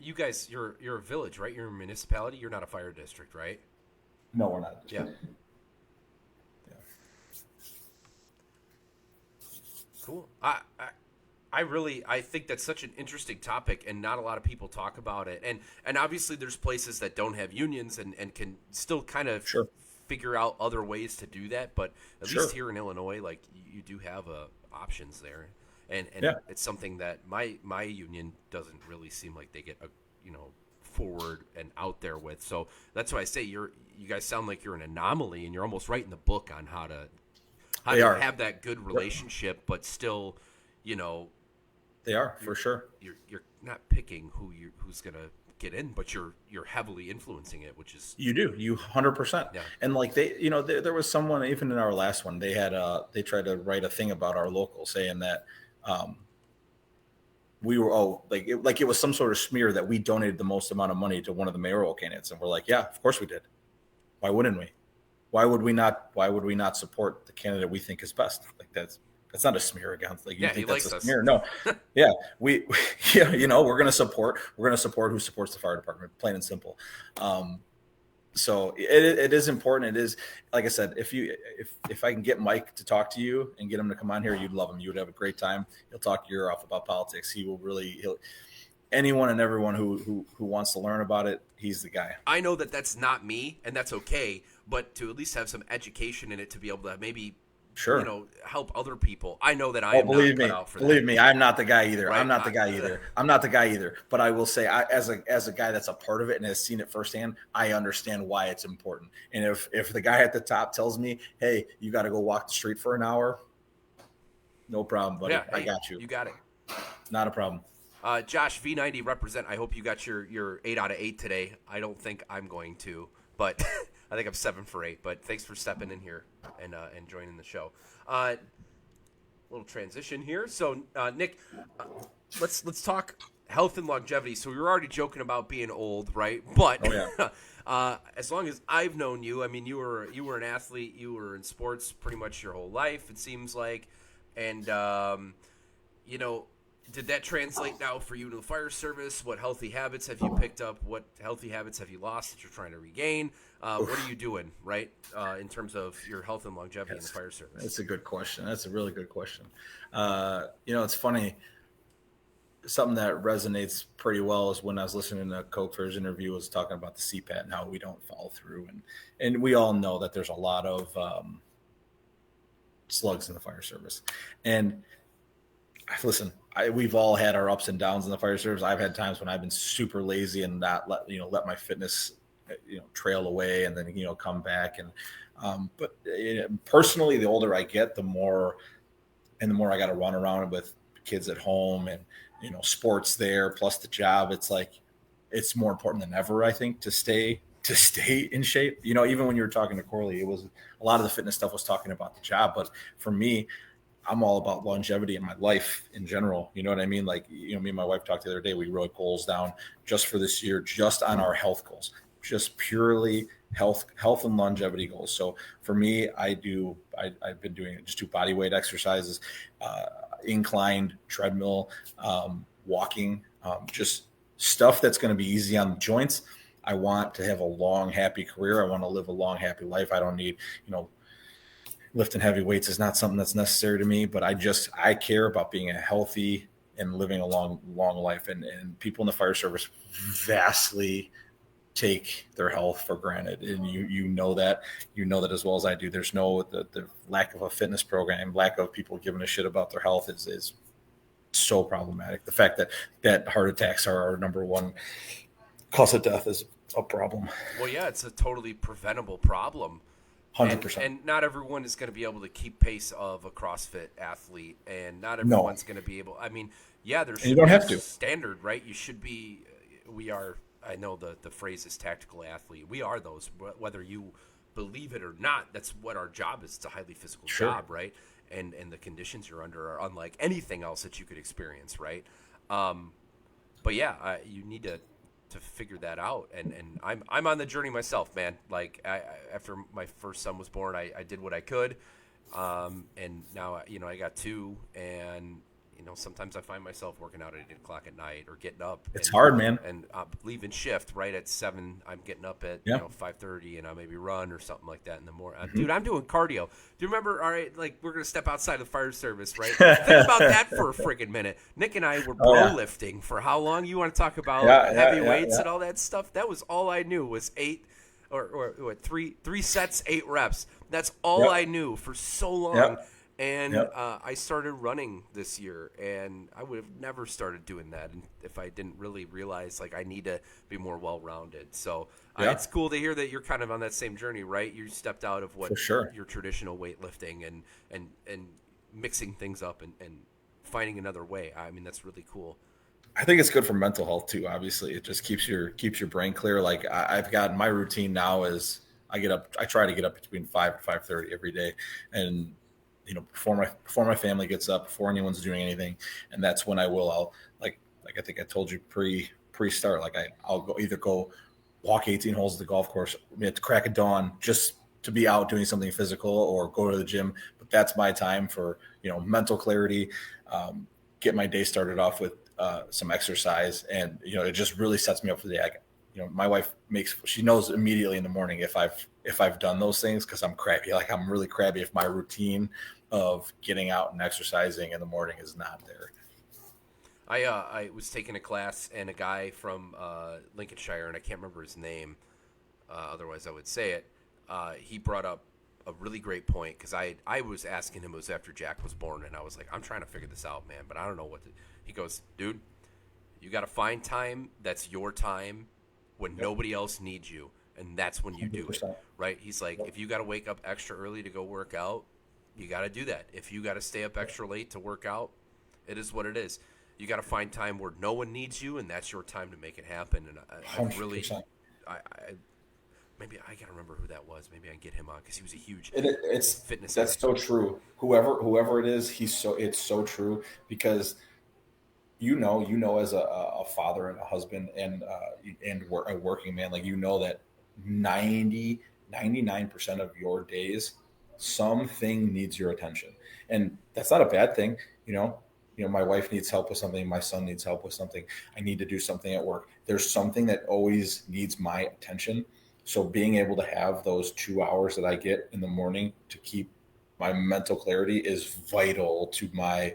You guys, you're a village, right? You're a municipality. You're not a fire district, right? No, we're not. Yeah. Cool. I think that's such an interesting topic, and not a lot of people talk about it. And obviously, there's places that don't have unions and can still kind of Sure. figure out other ways to do that. But at Sure. least here in Illinois, like you do have options there, and Yeah. it's something that my union doesn't really seem like they get forward and out there with. So that's why I say you guys sound like you're an anomaly, and you're almost writing the book on how to have that good relationship, but still, They are, for sure. you're not picking who's gonna get in, but you're heavily influencing it, which is You do, you 100%. Yeah. And like there was someone even in our last one, they tried to write a thing about our local saying that we were like it was some sort of smear that we donated the most amount of money to one of the mayoral candidates, and we're like, yeah, of course we did. Why wouldn't we? Why would we not support the candidate we think is best? Like that's not a smear against, like, you Yeah, he think that's likes a us. smear. No. Yeah. Yeah, we're going to support who supports the fire department, plain and simple. So it is important. It is, like I said, if I can get Mike to talk to you and get him to come on here, you'd love him. You would have a great time. He'll talk your ear off about politics. Anyone and everyone who wants to learn about it, he's the guy. I know that that's not me, and that's okay, but to at least have some education in it to be able to maybe Sure. help other people. I know that I am Believe not me, cut out for believe that. me, I'm not the guy either. Right? I'm not the guy either. But I will say, as a guy that's a part of it and has seen it firsthand, I understand why it's important. And if the guy at the top tells me, "Hey, you got to go walk the street for an hour," no problem, buddy. Yeah, I hey, got you. You got it. Not a problem. Josh, V90 represent. I hope you got your 8 out of 8 today. I don't think I'm going to, but I think I'm 7 for 8. But thanks for stepping in here and joining the show. Little transition here. So, Nick, let's talk health and longevity. So we were already joking about being old, right? But as long as I've known you, I mean, you were an athlete. You were in sports pretty much your whole life, it seems like, and did that translate now for you to the fire service? What healthy habits have you picked up? What healthy habits have you lost that you're trying to regain? What are you doing, right, in terms of your health and longevity in the fire service? That's a good question. That's a really good question. It's funny. Something that resonates pretty well is when I was listening to Coker's interview, was talking about the CPAT and how we don't follow through. And we all know that there's a lot of slugs in the fire service. And listen, we've all had our ups and downs in the fire service. I've had times when I've been super lazy and not let my fitness, trail away and then, come back. And, but personally, the older I get, the more I got to run around with kids at home and, sports there, plus the job. It's like, it's more important than ever, I think, to stay in shape. Even when you were talking to Corley, it was a lot of the fitness stuff was talking about the job. But for me, I'm all about longevity in my life in general. You know what I mean? Like, me and my wife talked the other day, we wrote goals down just for this year, just on our health goals, just purely health and longevity goals. So for me, I've been doing just 2 body weight exercises, inclined treadmill, walking, just stuff that's going to be easy on the joints. I want to have a long, happy career. I want to live a long, happy life. I don't need, lifting heavy weights is not something that's necessary to me, but I care about being a healthy and living a long life. And people in the fire service vastly take their health for granted. And you know that as well as I do. There's the lack of a fitness program, lack of people giving a shit about their health is so problematic. The fact that heart attacks are our number one cause of death is a problem. Well, yeah, it's a totally preventable problem. and 100%. and not everyone is going to be able to keep pace of a CrossFit athlete, and not No, everyone's going to be able. I mean, yeah, there and you should don't be a have to. standard, right? You should be. We are. I know the phrase is tactical athlete. We are those, whether you believe it or not. That's what our job is. It's a highly physical Sure. job, right? And the conditions you're under are unlike anything else that you could experience, right? Um, but yeah, you need to figure that out, and I'm on the journey myself, man. Like after my first son was born, I did what I could, and now I got two, and sometimes I find myself working out at 8 o'clock at night or getting up It's hard, man. and leaving shift right at 7. I'm getting up at Yeah. 5:30, and I maybe run or something like that in the morning. Mm-hmm. Dude, I'm doing cardio. Do you remember? All right, like we're gonna step outside the fire service, right? Think about that for a friggin' minute. Nick and I were Oh, bro yeah. lifting for how long? You want to talk about Yeah, heavy yeah, weights yeah. and all that stuff? That was all I knew was 8 or what, three sets, 8 reps. That's all Yep. I knew for so long. Yep. And Yep. I started running this year, and I would have never started doing that if I didn't really realize like I need to be more well-rounded. So Yeah. it's cool to hear that you're kind of on that same journey, right? You stepped out of what For sure. your traditional weightlifting and mixing things up and finding another way. I mean, that's really cool. I think it's good for mental health too. Obviously, it just keeps your brain clear. Like I've got my routine now is I get up. I try to get up between 5 and 5:30 every day, and before my family gets up, before anyone's doing anything, and that's when I'll like I think I told you pre start. Like I'll go walk 18 holes at the golf course at the crack of dawn just to be out doing something physical or go to the gym. But that's my time for mental clarity. Get my day started off with some exercise, and it just really sets me up for the day. My wife she knows immediately in the morning if I've done those things, because I'm crabby. Like I'm really crabby if my routine of getting out and exercising in the morning is not there. I was taking a class, and a guy from Lincolnshire, and I can't remember his name, otherwise I would say it. He brought up a really great point, because I was asking him, it was after Jack was born, and I was like, I'm trying to figure this out, man, but I don't know what to. He goes, dude, you got to find time that's your time when nobody else needs you, and that's when you do it, 100%. right? He's like, if you got to wake up extra early to go work out, you got to do that. If you got to stay up extra late to work out, it is what it is. You got to find time where no one needs you, and that's your time to make it happen. And I really, 100%. I maybe I gotta remember who that was. Maybe I can get him on because he was a huge It's fitness that's guy. so true. Whoever it is, it's so true, because as a father and a husband and a working man, like that 99% of your days something needs your attention, and that's not a bad thing. My wife needs help with something, my son needs help with something, I need to do something at work. There's something that always needs my attention. So being able to have those 2 hours that I get in the morning to keep my mental clarity is vital to my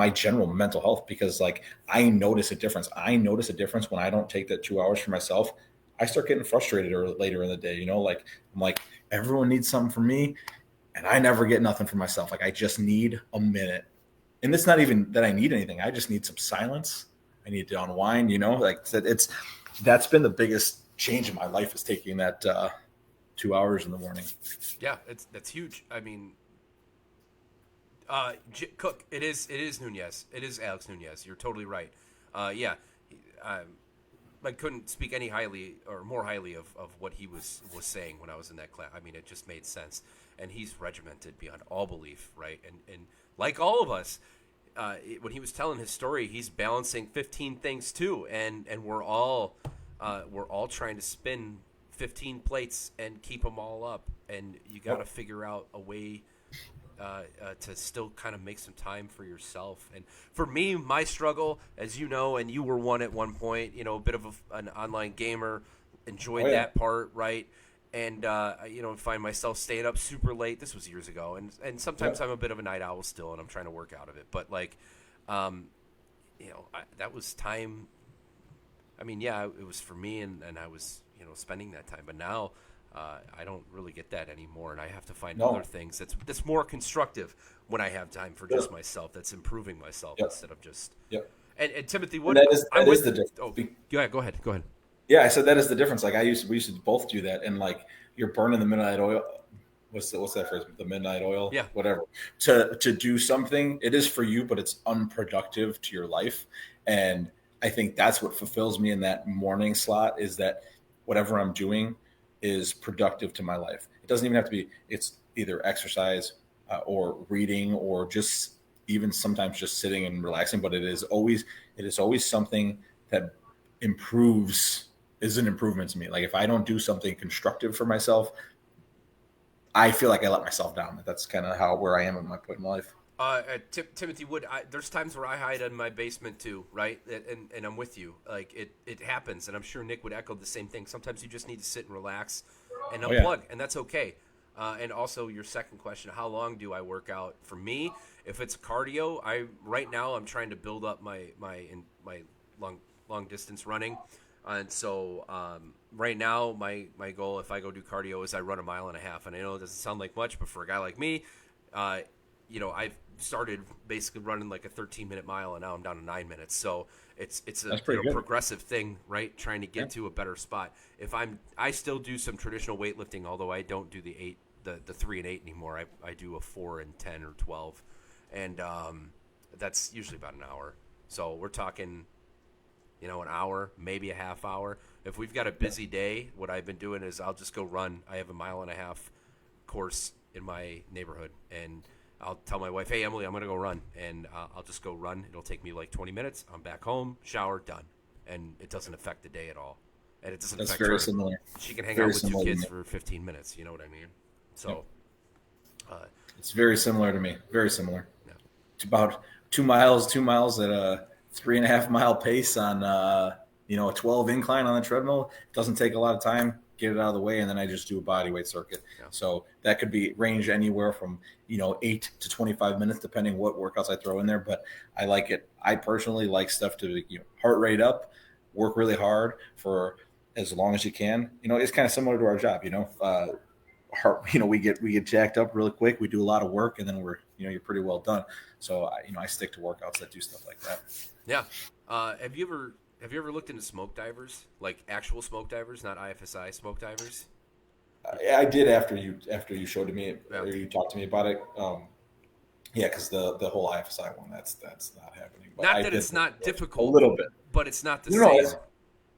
general mental health, because like I notice a difference. I notice a difference when I don't take that 2 hours for myself. I start getting frustrated or later in the day, like I'm like, everyone needs something from me and I never get nothing for myself. Like I just need a minute. And it's not even that I need anything. I just need some silence. I need to unwind, like that's been the biggest change in my life, is taking that 2 hours in the morning. Yeah, that's huge. I mean, Cook, it is Nunez. It is Alex Nunez. You're totally right. Yeah, I couldn't speak any highly or more highly of what he was saying when I was in that class. I mean, it just made sense. And he's regimented beyond all belief, right? And like all of us, when he was telling his story, he's balancing 15 things too, and we're all trying to spin 15 plates and keep them all up, and you got to figure out a way to still kind of make some time for yourself. And for me, my struggle, as you know, and you were one at one point, a bit of an online gamer, enjoyed that part, right? And find myself staying up super late. This was years ago, and sometimes I'm a bit of a night owl still, and I'm trying to work out of it. But like, that was time. I mean, yeah, it was for me, and I was spending that time. But now, I don't really get that anymore, and I have to find other things that's more constructive when I have time for just myself. That's improving myself instead of just. Yep. And Timothy, And that is the difference. Oh, yeah, go ahead. Yeah, I said that is the difference. Like we used to both do that, and like you're burning the midnight oil. What's that phrase? The midnight oil, Yeah. whatever. To do something, it is for you, but it's unproductive to your life. And I think that's what fulfills me in that morning slot is that whatever I'm doing is productive to my life. It doesn't even have to be. It's either exercise or reading or just even sometimes just sitting and relaxing. But it is always something that improves is an improvement to me. Like if I don't do something constructive for myself, I feel like I let myself down. That's kind of where I am at my point in life. Timothy Wood, there's times where I hide in my basement too, right? And I'm with you. Like it happens, and I'm sure Nick would echo the same thing. Sometimes you just need to sit and relax and Oh yeah, unplug, and that's okay. And also your second question: how long do I work out? For me, if it's cardio, right now I'm trying to build up my long distance running, and so right now my goal if I go do cardio is I run a mile and a half, and I know it doesn't sound like much, but for a guy like me. Uh, I've started basically running like a 13-minute mile, and now I'm down to 9 minutes. So it's a that's pretty good. progressive thing, right? Trying to Yeah. get to a better spot. I still do some traditional weightlifting, although I don't do the 3 and 8 anymore. I do a 4 and 10 or 12, and that's usually about an hour. So we're talking, an hour, maybe a half hour. If we've got a busy day, what I've been doing is I'll just go run. I have a mile and a half course in my neighborhood, and I'll tell my wife, "Hey, Emily, I'm gonna go run," and I'll just go run. It'll take me like 20 minutes. I'm back home, shower, done, and it doesn't affect the day at all, and it doesn't That's affect very her. similar. She can hang out Very with two similar to kids me. for 15 minutes. You know what I mean? Yep. So, uh, It's very similar to me. Very similar. yeah. It's about 2 miles. 2 miles at a 3.5 mile pace on a 12 incline on the treadmill. It doesn't take a lot of time. Get it out of the way, and then I just do a body weight circuit. Yeah. So that could be range anywhere from 8 to 25 minutes, depending what workouts I throw in there. But I like it. I personally like stuff to heart rate up, work really hard for as long as you can. It's kind of similar to our job. Heart, we get jacked up really quick. We do a lot of work, and then you're pretty well done. So I stick to workouts that do stuff like that. Yeah. Have you ever looked into smoke divers, like actual smoke divers, not IFSI smoke divers? I did after you showed to me Yeah. or you talked to me about it. Yeah, because the whole IFSI one that's not happening. But Not I that did it's not a difficult, little bit. but it's not the No, same.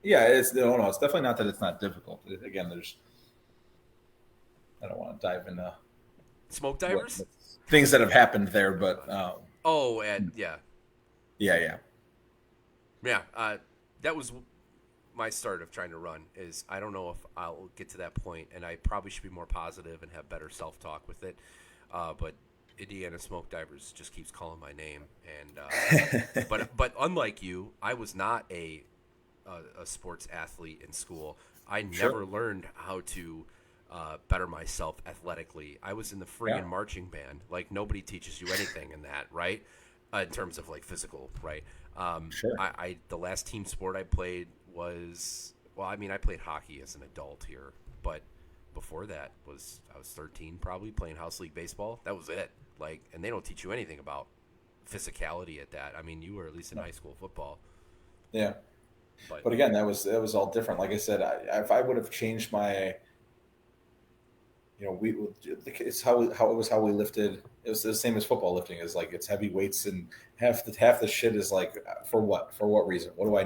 yeah, it's no, it's definitely not that it's not difficult. Again, I don't want to dive into Smoke what divers? things that have happened there, but Oh, and yeah, yeah. yeah. That was my start of trying to run. Is I don't know if I'll get to that point, and I probably should be more positive and have better self-talk with it. But Indiana Smoke Divers just keeps calling my name, and but unlike you, I was not a sports athlete in school. I Sure. never learned how to better myself athletically. I was in the Yeah. friggin' marching band. Like nobody teaches you anything in that, right? In terms of like physical, right? Sure. The last team sport I played was I played hockey as an adult here, but before that I was 13 probably playing house league baseball. That was it. Like, and they don't teach you anything about physicality at that. I mean, you were at least in high school football, Yeah. but But again, that was all different. Like I said, if I would have changed my we it's how we lifted. It was the same as football lifting. Is like it's heavy weights and half the shit is like for what reason? What do I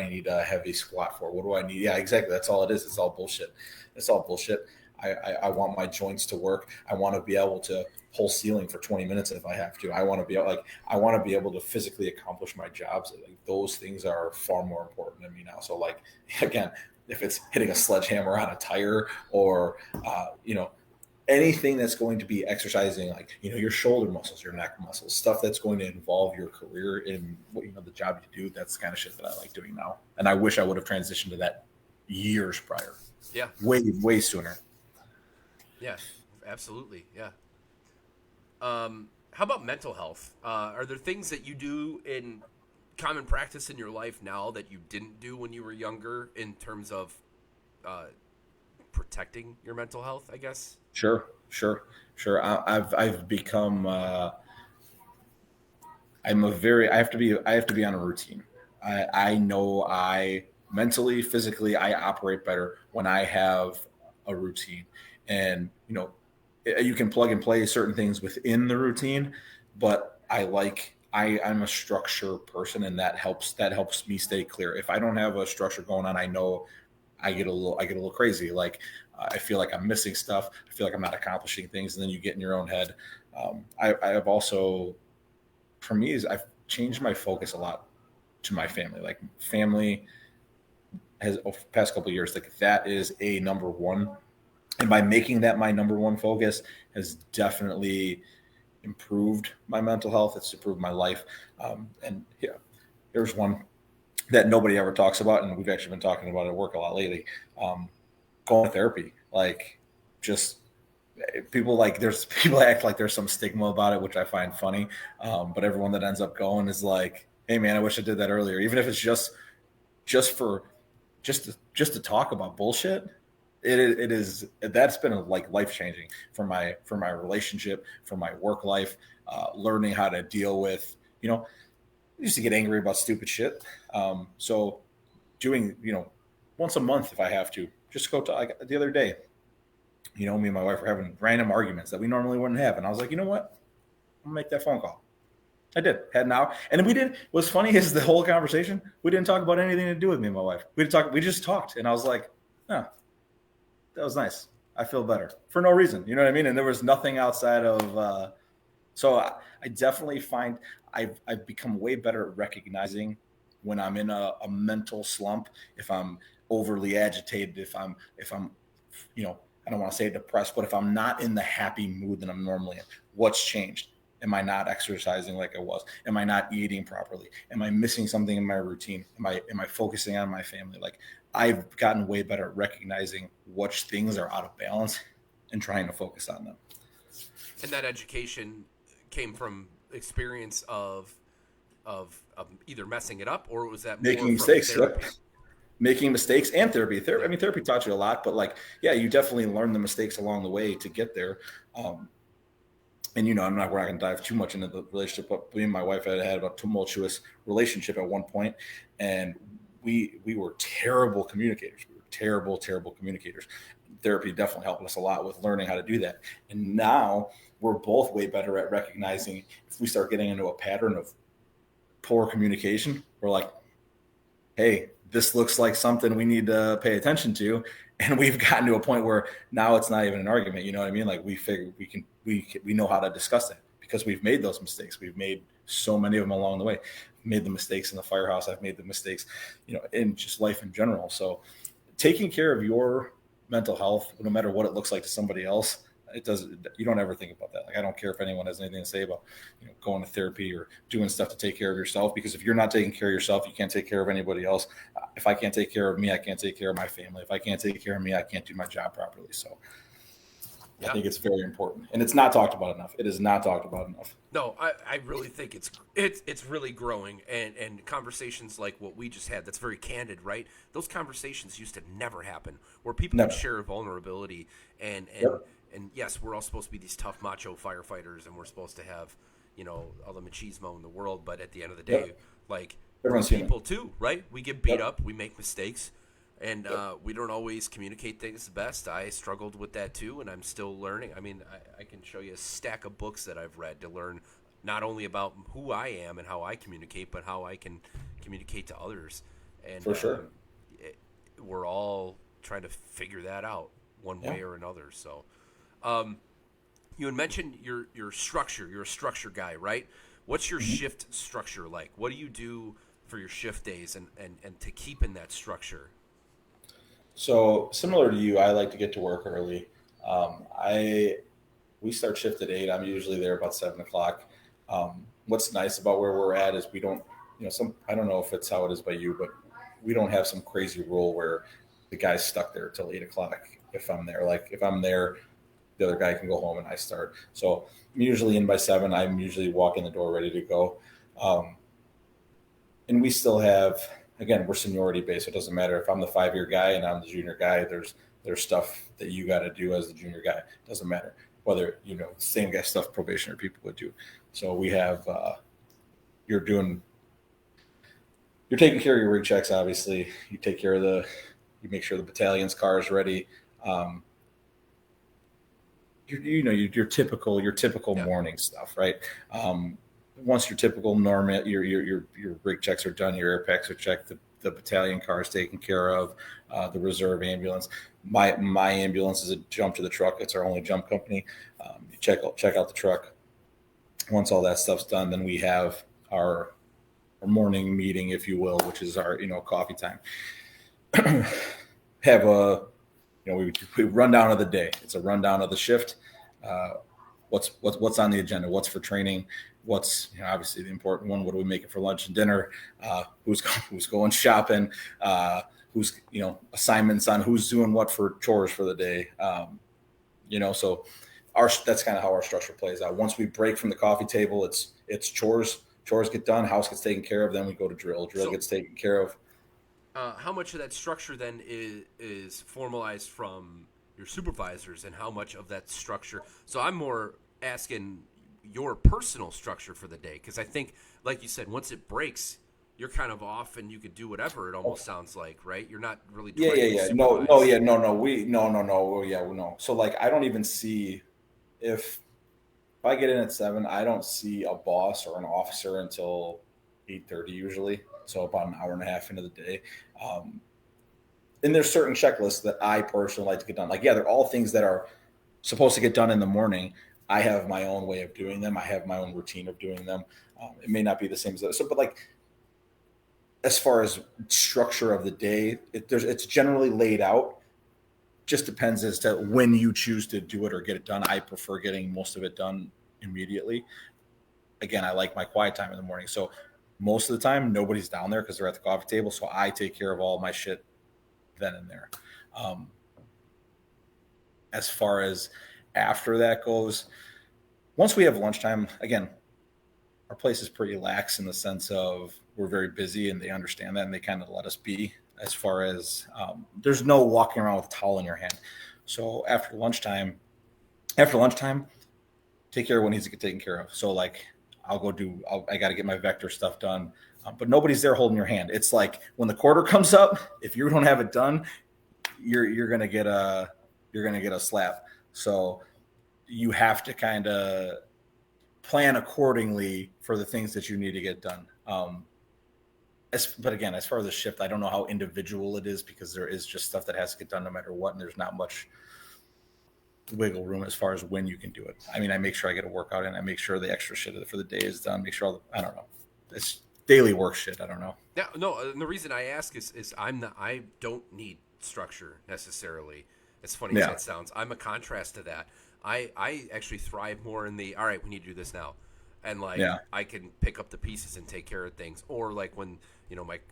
need a heavy squat for? What do I need? Yeah, exactly. That's all it is. It's all bullshit. It's all bullshit. I want my joints to work. I want to be able to pull ceiling for 20 minutes if I have to. I want to be able to physically accomplish my jobs. Like those things are far more important to me now. So like again, if it's hitting a sledgehammer on a tire or anything that's going to be exercising like your shoulder muscles, your neck muscles, stuff that's going to involve your career in the job you do. That's the kind of shit that I like doing now, and I wish I would have transitioned to that years prior, yeah, way sooner. yeah, absolutely, yeah. How about mental health? Are there things that you do in common practice in your life now that you didn't do when you were younger in terms of uh, protecting your mental health? I guess. Sure. I've become I have to be on a routine. I know I mentally, physically, I operate better when I have a routine. And, you can plug and play certain things within the routine, but I'm a structure person, and that helps me stay clear. If I don't have a structure going on, I know I get a little crazy. Like, I feel like I'm missing stuff. I feel like I'm not accomplishing things, and then you get in your own head. I have also, for me, is I've changed my focus a lot to my family. Like, family has over the past couple of years, like, that is a number one, and by making that my number one focus has definitely improved my mental health. It's improved my life. And yeah, there's one that nobody ever talks about, and we've actually been talking about it at work a lot lately. Um, Going to therapy, like, just people, like, there's people that act like there's some stigma about it, which I find funny. But everyone that ends up going is like, "Hey, man, I wish I did that earlier," even if it's just for just to talk about bullshit. It is that's been like life changing for my relationship, for my work life, learning how to deal with, I used to get angry about stupid shit. So doing, once a month if I have to, just go to, like, the other day, me and my wife were having random arguments that we normally wouldn't have. And I was like, you know what? I'm gonna make that phone call. I did. Had an hour. And then we didn't, what's funny is the whole conversation, we didn't talk about anything to do with me and my wife. We just talked. And I was like, oh, that was nice. I feel better for no reason. You know what I mean? And there was nothing outside of, so I definitely find I've become way better at recognizing when I'm in a mental slump, if I'm overly agitated, if I'm, I don't want to say depressed, but if I'm not in the happy mood that I'm normally in. What's changed? Am I not exercising like I was? Am I not eating properly? Am I missing something in my routine? Am I focusing on my family? Like, I've gotten way better at recognizing which things are out of balance and trying to focus on them. And that education came from experience of either messing it up, or was that more Making from mistakes. Yep. therapy? Making mistakes and therapy. I Yeah. mean, therapy taught you a lot, but, like, yeah, you definitely learn the mistakes along the way to get there. Um, and, we're not going to dive too much into the relationship, but me and my wife had a tumultuous relationship at one point, and we were terrible communicators. We were terrible, terrible communicators. Therapy definitely helped us a lot with learning how to do that. And now we're both way better at recognizing if we start getting into a pattern of poor communication. We're like, hey, this looks like something we need to pay attention to. And we've gotten to a point where now it's not even an argument. You know what I mean? Like, we figure we know how to discuss that because we've made those mistakes. We've made so many of them along the way. I've made the mistakes in the firehouse. I've made the mistakes, in just life in general. So taking care of your mental health, no matter what it looks like to somebody else, you don't ever think about that. Like, I don't care if anyone has anything to say about, going to therapy or doing stuff to take care of yourself, because if you're not taking care of yourself, you can't take care of anybody else. If I can't take care of me, I can't take care of my family. If I can't take care of me, I can't do my job properly. So I Yeah. think it's very important, and it's not talked about enough. It is not talked about enough. No, I really think it's really growing, and conversations like what we just had, that's very candid, right? Those conversations used to never happen, where people would Never. share vulnerability, and and Yep. and yes, we're all supposed to be these tough macho firefighters, and we're supposed to have, all the machismo in the world, but at the end of the day, Yep. like, we're Everyone's human. people too, right? We get beat Yep. up, we make mistakes, and Yep. we don't always communicate things the best. I struggled with that too, and I'm still learning. I mean, I can show you a stack of books that I've read to learn not only about who I am and how I communicate, but how I can communicate to others. And For sure. we're all trying to figure that out one Yeah. way or another. So, um, you had mentioned your structure. You're a structure guy, right? What's your Mhm. shift structure like? What do you do for your shift days and to keep in that structure? So similar to you, I like to get to work early. I We start shift at 8. I'm usually there about 7 o'clock. What's nice about where we're at is we don't, I don't know if it's how it is by you, but we don't have some crazy rule where the guy's stuck there till 8 o'clock. If I'm there, like, if I'm there, the other guy can go home and I start. So I'm usually in by 7. I'm usually walking the door ready to go. Um, and we still have, again, we're seniority based. So it doesn't matter if I'm the 5-year guy and I'm the junior guy. There's stuff that you got to do as the junior guy. It doesn't matter whether, same guy stuff probationary people would do. So we have, you're doing you're taking care of your rig checks. Obviously, you take care of you make sure the battalion's car is ready. Um, your typical Yeah. morning stuff, right? Once your typical norm, your rig checks are done, your air packs are checked, the battalion car is taken care of, the reserve ambulance. My ambulance is a jump to the truck. It's our only jump company. You check out the truck. Once all that stuff's done, then we have our morning meeting, if you will, which is our coffee time. Have a we run down of the day. It's a rundown of the shift. Uh, what's on the agenda? What's for training? What's obviously the important one? What are we making for lunch and dinner? Who's going shopping? Who's assignments on who's doing what for chores for the day? So that's kind of how our structure plays out. Once we break from the coffee table, it's chores. Chores get done. House gets taken care of. Then we go to drill. Drill gets taken care of. How much of that structure then is formalized from your supervisors, and how much of that structure? So I'm more asking your personal structure for the day, because I think, like you said, once it breaks, you're kind of off and you could do whatever. It almost sounds like, right? You're not really Yeah, directly yeah, yeah. No, no, supervised. yeah, no, no. No. Oh, yeah, no. So like, I don't even see if I get in at 7, I don't see a boss or an officer until 8:30 usually. So about an hour and a half into the day. Um, and there's certain checklists that I personally like to get done. Like, yeah, they're all things that are supposed to get done in the morning. I have my own way of doing them. I have my own routine of doing them. It may not be the same as others. So, but like as far as structure of the day, it's generally laid out. Just depends as to when you choose to do it or get it done. I prefer getting most of it done immediately. Again, I like my quiet time in the morning. So most of the time, nobody's down there because they're at the coffee table. So I take care of all my shit then and there. Um, as far as after that goes, once we have lunchtime, again, our place is pretty lax in the sense of we're very busy and they understand that and they kind of let us be as far as there's no walking around with a towel in your hand. So after lunchtime, take care of what needs to get taken care of. So like I got to get my vector stuff done, but nobody's there holding your hand. It's like when the quarter comes up, if you don't have it done, you're gonna get a slap. So you have to kind of plan accordingly for the things that you need to get done. But again, as far as the shift, I don't know how individual it is because there is just stuff that has to get done no matter what, and there's not much wiggle room as far as when you can do it. I mean, I make sure I get a workout in. I make sure the extra shit for the day is done. Make sure I don't know. It's daily work shit. I don't know. Yeah, no. And the reason I ask is I don't need structure necessarily. As funny as Yeah. that sounds, I'm a contrast to that. I actually thrive more in the all right. We need to do this now, and like Yeah. I can pick up the pieces and take care of things. Or like when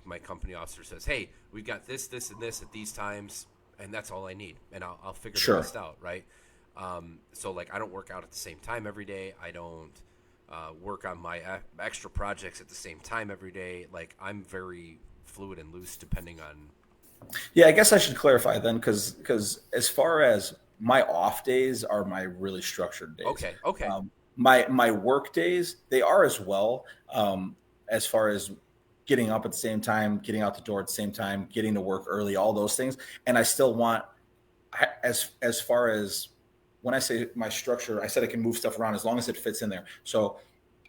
my company officer says, "Hey, we've got this, and this at these times," and that's all I need, and I'll figure the Sure. rest out, right? So like I don't work out at the same time every day. I don't work on my extra projects at the same time every day. Like I'm very fluid and loose depending on. Yeah, I guess I should clarify then, because as far as my off days are my really structured days. Okay, okay, My work days, they are as well. As far as getting up at the same time, getting out the door at the same time, getting to work early, all those things, and I still want as far as when I say my structure, I said I can move stuff around as long as it fits in there. So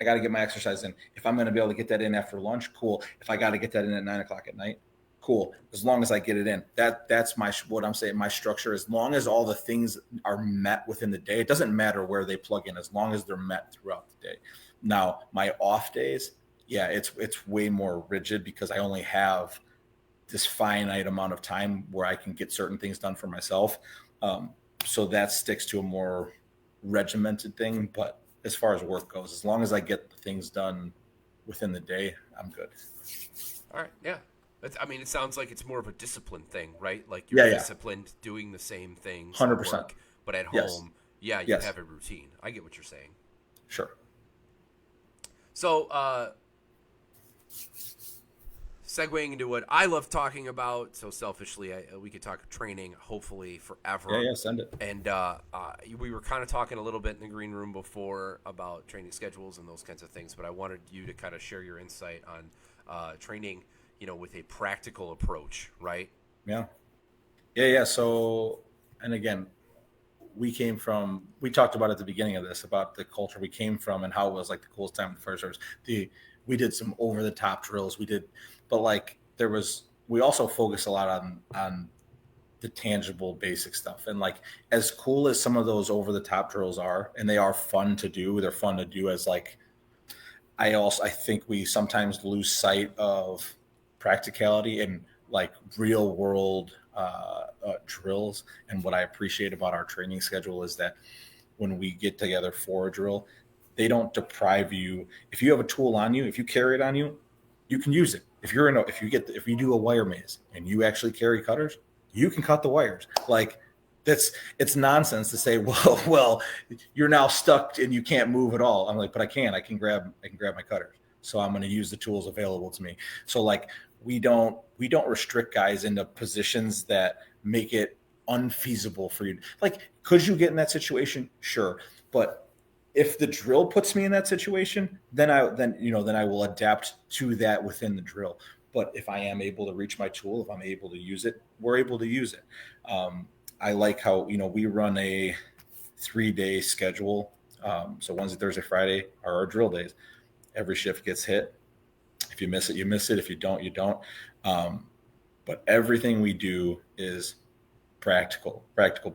I got to get my exercise in. If I'm going to be able to get that in after lunch, cool. If I got to get that in at 9 o'clock at night, cool. As long as I get it in, that's what I'm saying. My structure, as long as all the things are met within the day, it doesn't matter where they plug in, as long as they're met throughout the day. Now, my off days, yeah, it's way more rigid because I only have this finite amount of time where I can get certain things done for myself. So that sticks to a more regimented thing. But as far as work goes, as long as I get the things done within the day, I'm good. all right, yeah. I mean, it sounds like it's more of a discipline thing, right? Like you're Yeah, yeah, disciplined doing the same things at 100%. work, but at Yes, home, yeah, you yes, have a routine. I get what you're saying. sure. So, segueing into what I love talking about, so selfishly, we could talk training, hopefully Yeah, forever. yeah, send it. And we were kind of talking a little bit in the green room before about training schedules and those kinds of things, but I wanted you to kind of share your insight on training with a practical approach, right? Yeah. Yeah. So, and again, we talked about at the beginning of this about the culture we came from and how it was like the coolest time in the fire service. We did some over the top drills. But like we also focus a lot on the tangible basic stuff. And like, as cool as some of those over the top drills are, and they are fun to do, they're fun to do as like, I think we sometimes lose sight of practicality and like real world drills. And what I appreciate about our training schedule is that when we get together for a drill, they don't deprive you. If you have a tool on you, if you carry it on you, you can use it. If you do a wire maze and you actually carry cutters, you can cut the wires. Like, it's nonsense to say, well, you're now stuck and you can't move at all. I'm like, but I can grab my cutters. So I'm going to use the tools available to me. So like, we don't restrict guys into positions that make it unfeasible for you. Like, could you get in that situation? Sure. But if the drill puts me in that situation, then I will adapt to that within the drill. But if I am able to reach my tool, if I'm able to use it, we're able to use it. I like how, we run a 3-day schedule. So Wednesday, Thursday, Friday are our drill days. Every shift gets hit. If you miss it, you miss it. If you don't, you don't. But everything we do is practical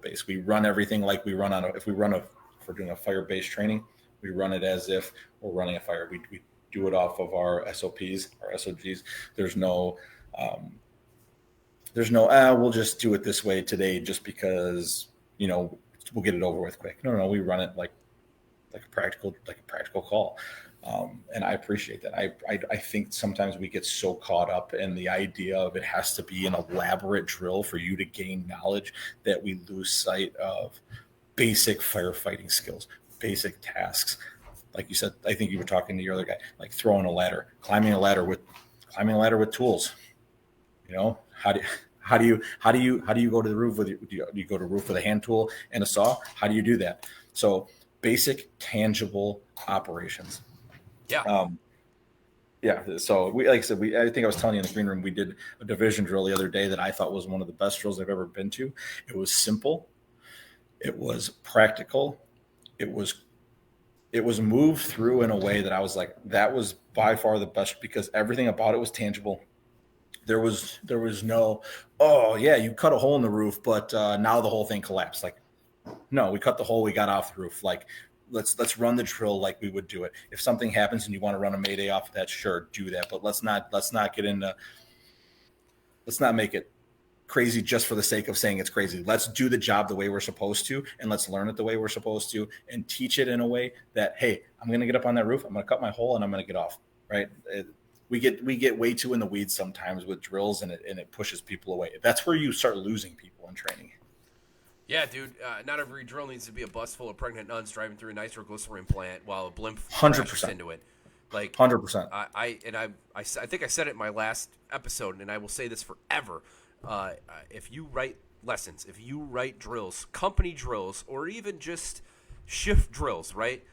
base. We run everything like we run if we're doing a fire-based training, we run it as if we're running a fire. We do it off of our SOPs, our SOGs. There's no, we'll just do it this way today just because, we'll get it over with quick. No, we run it like a practical call. And I appreciate that. I think sometimes we get so caught up in the idea of it has to be an elaborate drill for you to gain knowledge that we lose sight of basic firefighting skills, basic tasks. Like you said, I think you were talking to your other guy, like throwing a ladder, climbing a ladder with tools. How do you go to the roof do you go to the roof with a hand tool and a saw? How do you do that? So basic, tangible operations. Yeah. Yeah. So like I said, I think I was telling you in the green room, we did a division drill the other day that I thought was one of the best drills I've ever been to. It was simple. It was practical. It was moved through in a way that I was like, that was by far the best because everything about it was tangible. There was no, oh yeah, you cut a hole in the roof, but now the whole thing collapsed. Like, no, we cut the hole, we got off the roof. Like, let's run the drill like we would do it. If something happens and you want to run a mayday off of that, sure, do that. But let's not make it crazy just for the sake of saying it's crazy. Let's do the job the way we're supposed to, and let's learn it the way we're supposed to, and teach it in a way that, hey, I'm going to get up on that roof, I'm going to cut my hole, and I'm going to get off. Right? We get way too in the weeds sometimes with drills, and it pushes people away. That's where you start losing people in training. Yeah, dude. Not every drill needs to be a bus full of pregnant nuns driving through a nitroglycerin plant while a blimp crashes into it. Like 100%. I think I said it in my last episode, and I will say this forever. If you write lessons, if you write drills, company drills, or even just shift drills, right?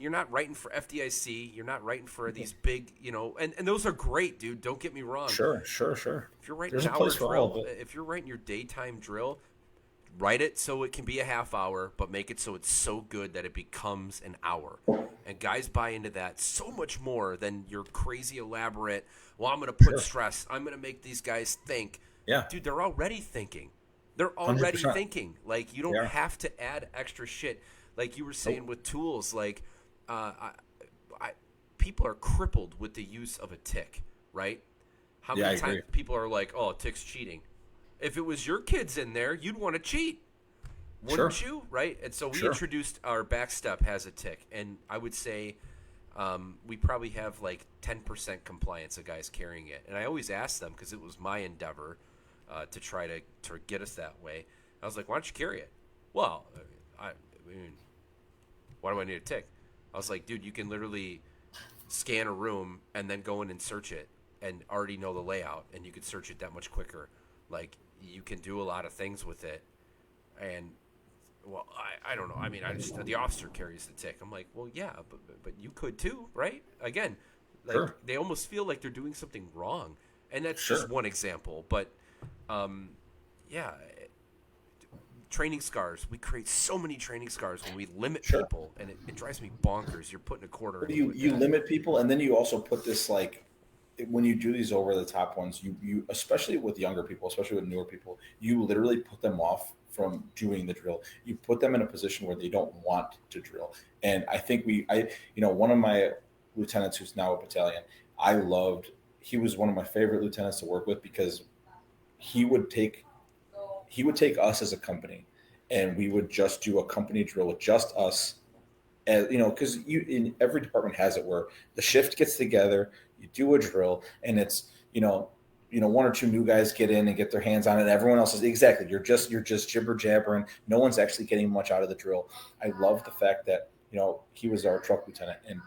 You're not writing for FDIC. You're not writing for these big, and those are great, dude. Don't get me wrong. Sure. If you're writing an hour drill, if you're writing your daytime drill, write it so it can be a half hour, but make it so it's so good that it becomes an hour. And guys buy into that so much more than your crazy elaborate, well, I'm going to put stress. I'm going to make these guys think. Yeah. Dude, they're already thinking. They're already 100%. thinking. Like, you don't have to add extra shit. Like you were saying with tools, like people are crippled with the use of a tick, right? How many times people are like, oh, tick's cheating. If it was your kids in there, you'd want to cheat, wouldn't you? Right? And so we introduced our backstep has a tick, and I would say we probably have like 10% compliance of guys carrying it. And I always ask them because it was my endeavor to try to get us that way. I was like, why don't you carry it? Well, I mean, why do I need a tick? I was like, dude, you can literally scan a room and then go in and search it and already know the layout, and you could search it that much quicker. Like, you can do a lot of things with it. And, well, I don't know. I mean, the officer carries the tick. I'm like, well, yeah, but you could too, right? Again, like, they almost feel like they're doing something wrong. And that's just Sure. one example. But yeah, training scars. We create so many training scars when we limit Sure. people, and it drives me bonkers. You're putting a quarter Well, in me with you that. limit people, and then you also put this like when you do these over the top ones, you especially with younger people, especially with newer people, you literally put them off from doing the drill. You put them in a position where they don't want to drill. And I think one of my lieutenants who's now a battalion, I loved. He was one of my favorite lieutenants to work with because he would take he would take us as a company, and we would just do a company drill with just us, as because you in every department has it where the shift gets together, you do a drill, and it's one or two new guys get in and get their hands on it. Everyone else is exactly you're just jibber jabbering. No one's actually getting much out of the drill. I love the fact that he was our truck lieutenant, and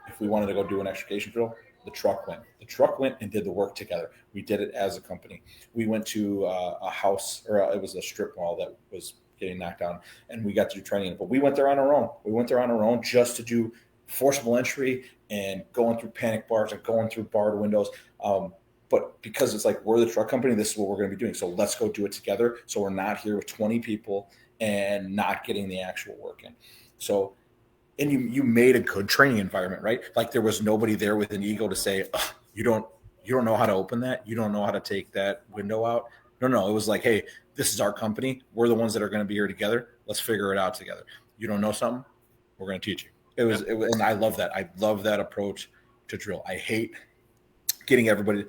if we wanted to go do an extrication drill, the truck went. The truck went and did the work together. We did it as a company. We went to a house, or it was a strip mall that was getting knocked down, and we got to do training. But we went there on our own. We went there on our own just to do forcible entry and going through panic bars and going through barred windows. But because it's like we're the truck company, this is what we're going to be doing. So let's go do it together. So we're not here with 20 people and not getting the actual work in. So and you made a good training environment, right? Like there was nobody there with an ego to say, you don't know how to open that, you don't know how to take that window out. No, it was like, hey, this is our company. We're the ones that are going to be here together. Let's figure it out together. You don't know something, we're going to teach you. And I love that. I love that approach to drill. I hate getting everybody.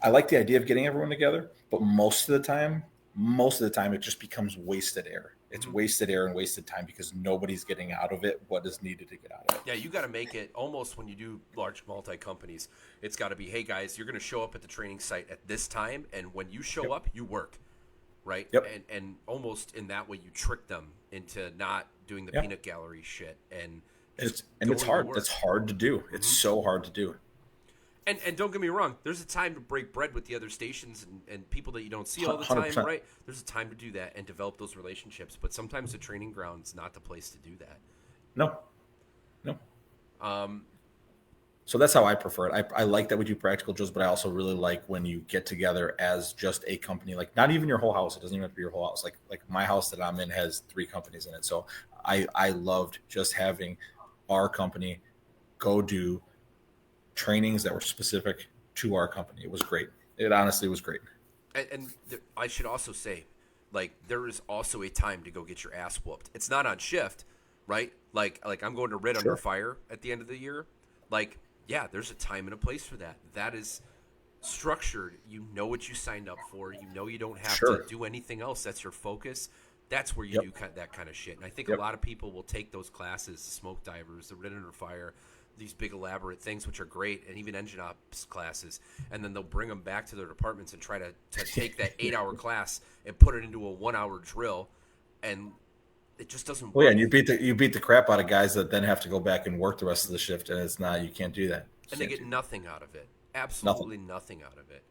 I like the idea of getting everyone together, but most of the time, it just becomes wasted air. It's wasted air and wasted time because nobody's getting out of it what is needed to get out of it. Yeah, you got to make it almost when you do large multi companies. It's got to be, hey guys, you're going to show up at the training site at this time, and when you show up, you work, right? Yep. And almost in that way, you trick them into not doing the peanut gallery shit, and it's hard. It's hard to do. It's so hard to do. And don't get me wrong, there's a time to break bread with the other stations and people that you don't see all the time, 100%. right? There's a time to do that and develop those relationships. But sometimes the training ground's not the place to do that. No. Um, So that's how I prefer it. I like that we do practical drills, but I also really like when you get together as just a company, like not even your whole house. It doesn't even have to be your whole house. Like my house that I'm in has 3 companies in it. So I loved just having our company go do trainings that were specific to our company. It was great. It honestly was great. I should also say, like, there is also a time to go get your ass whooped. It's not on shift, right? Like I'm going to Red Under Fire at the end of the year. Like, yeah, there's a time and a place for that. That is structured. You know what you signed up for. You know you don't have to do anything else. That's your focus. That's where you do that kind of shit. And I think a lot of people will take those classes, the smoke divers, the Red Under Fire, these big elaborate things, which are great, and even engine ops classes, and then they'll bring them back to their departments and try to take that 8-hour class and put it into a 1-hour drill, and it just doesn't work. Well, yeah, and you beat the crap out of guys that then have to go back and work the rest of the shift, and it's not, you can't do that. And they get nothing out of it. Absolutely nothing out of it.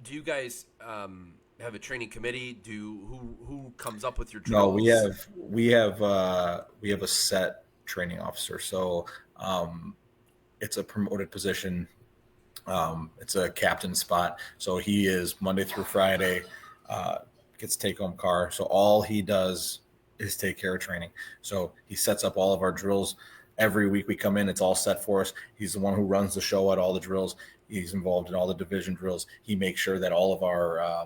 Do you guys have a training committee? Who comes up with your drills? No, we have a set training officer. So it's a promoted position. It's a captain spot. So he is Monday through Friday, gets take home car. So all he does is take care of training. So he sets up all of our drills. Every week we come in, it's all set for us. He's the one who runs the show at all the drills. He's involved in all the division drills. He makes sure that all of our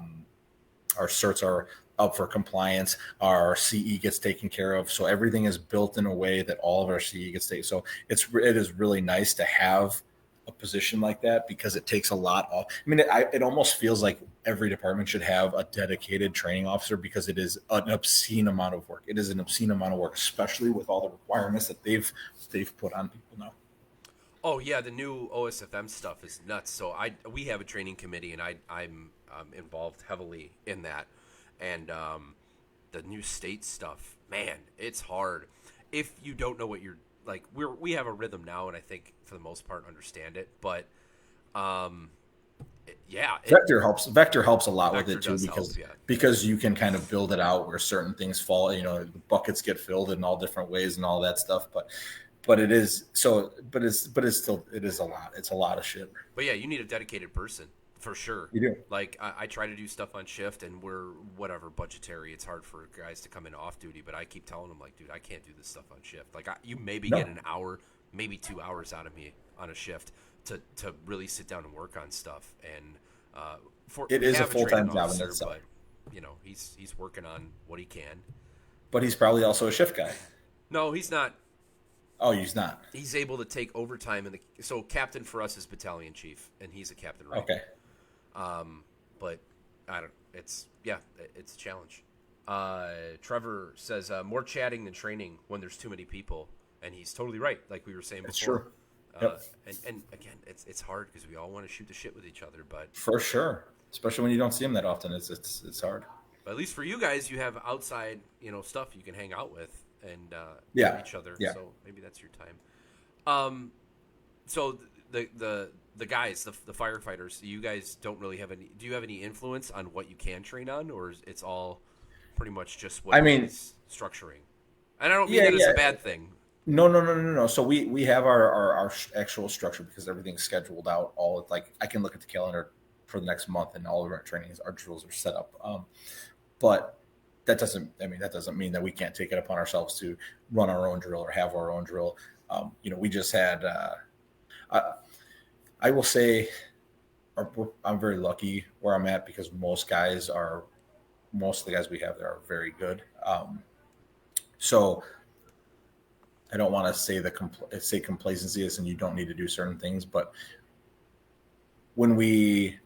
certs are up for compliance. Our CE gets taken care of. So everything is built in a way that all of our CE gets taken. So it is really nice to have a position like that because it takes a lot off. I mean, it almost feels like every department should have a dedicated training officer because it is an obscene amount of work. It is an obscene amount of work, especially with all the requirements that they've put on people now. Oh yeah, the new OSFM stuff is nuts. So we have a training committee, and I'm involved heavily in that. And the new state stuff, man, it's hard if you don't know what you're like. We have a rhythm now, and I think for the most part understand it. But Vector helps a lot with it too because you can kind of build it out where certain things fall. You know, the buckets get filled in all different ways and all that stuff. But it is so. But it's still a lot. It's a lot of shit. But yeah, you need a dedicated person For sure. You do. Like I try to do stuff on shift, and we're whatever budgetary. It's hard for guys to come in off duty, but I keep telling them like, dude, I can't do this stuff on shift. Like you maybe get No, an hour, maybe 2 hours out of me on a shift to really sit down and work on stuff. And it we is a have training full-time job in officer, itself. but he's working on what he can. But he's probably also a shift guy. No, he's not. Oh, he's not. He's able to take overtime in the so captain for us is battalion chief, and he's a captain rank. Okay. But I don't. It's a challenge. Trevor says more chatting than training when there's too many people, and he's totally right. Like we were saying It's before. true. Yep. And again, it's hard because we all want to shoot the shit with each other, but For sure. Especially when you don't see him that often, it's hard. at least for you guys, you have outside stuff you can hang out with and Yeah. with each other. Yeah. So maybe that's your time. So the guys, the firefighters, you guys don't really have any. Do you have any influence on what you can train on, or is it's all pretty much just what is structuring? And I don't mean that as a bad thing. No. So we have our actual structure because everything's scheduled out. All like I can look at the calendar for the next month, and all of our trainings, our drills are set up. But that doesn't mean that we can't take it upon ourselves to run our own drill or have our own drill. We just had. I will say, I'm very lucky where I'm at because most of the guys we have there are very good. So I don't want to say complacency is and you don't need to do certain things, but when we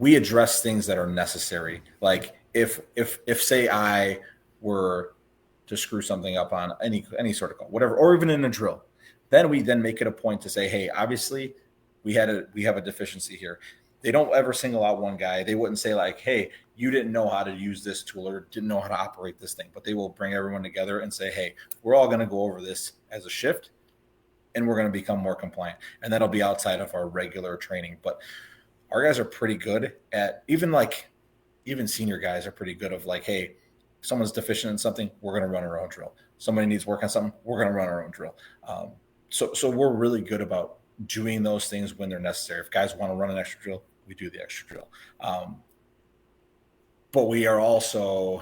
address things that are necessary, like if say I were to screw something up on any sort of call, whatever, or even in a drill, then we make it a point to say, hey, obviously we have a deficiency here. They don't ever single out one guy. They wouldn't say like, hey, you didn't know how to use this tool or didn't know how to operate this thing, but they will bring everyone together and say, hey, we're all going to go over this as a shift and we're going to become more compliant. And that'll be outside of our regular training. But our guys are pretty good at even senior guys are pretty good of like, hey, if someone's deficient in something, we're going to run our own drill. Somebody needs work on something, we're going to run our own drill. So we're really good about doing those things when they're necessary. If guys want to run an extra drill, we do the extra drill. But we're also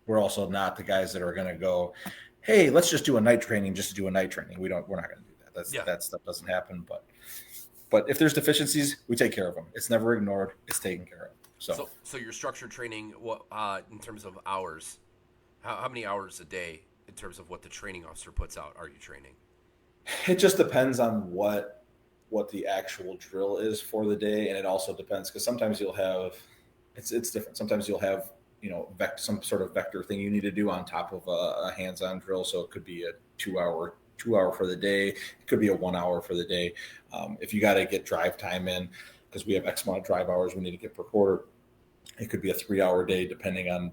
not the guys that are going to go, hey, let's just do a night training just to do a night training. We're not going to do that. That stuff doesn't happen. But if there's deficiencies, we take care of them. It's never ignored. It's taken care of. So your structured training, what in terms of hours, how many hours a day in terms of what the training officer puts out are you training? It just depends on what the actual drill is for the day, and it also depends because sometimes you'll have it's different. Sometimes you'll have some sort of vector thing you need to do on top of a hands-on drill. So it could be a 2 hour for the day. It could be a 1 hour for the day. If you got to get drive time in because we have X amount of drive hours we need to get per quarter, it could be a 3 hour day depending on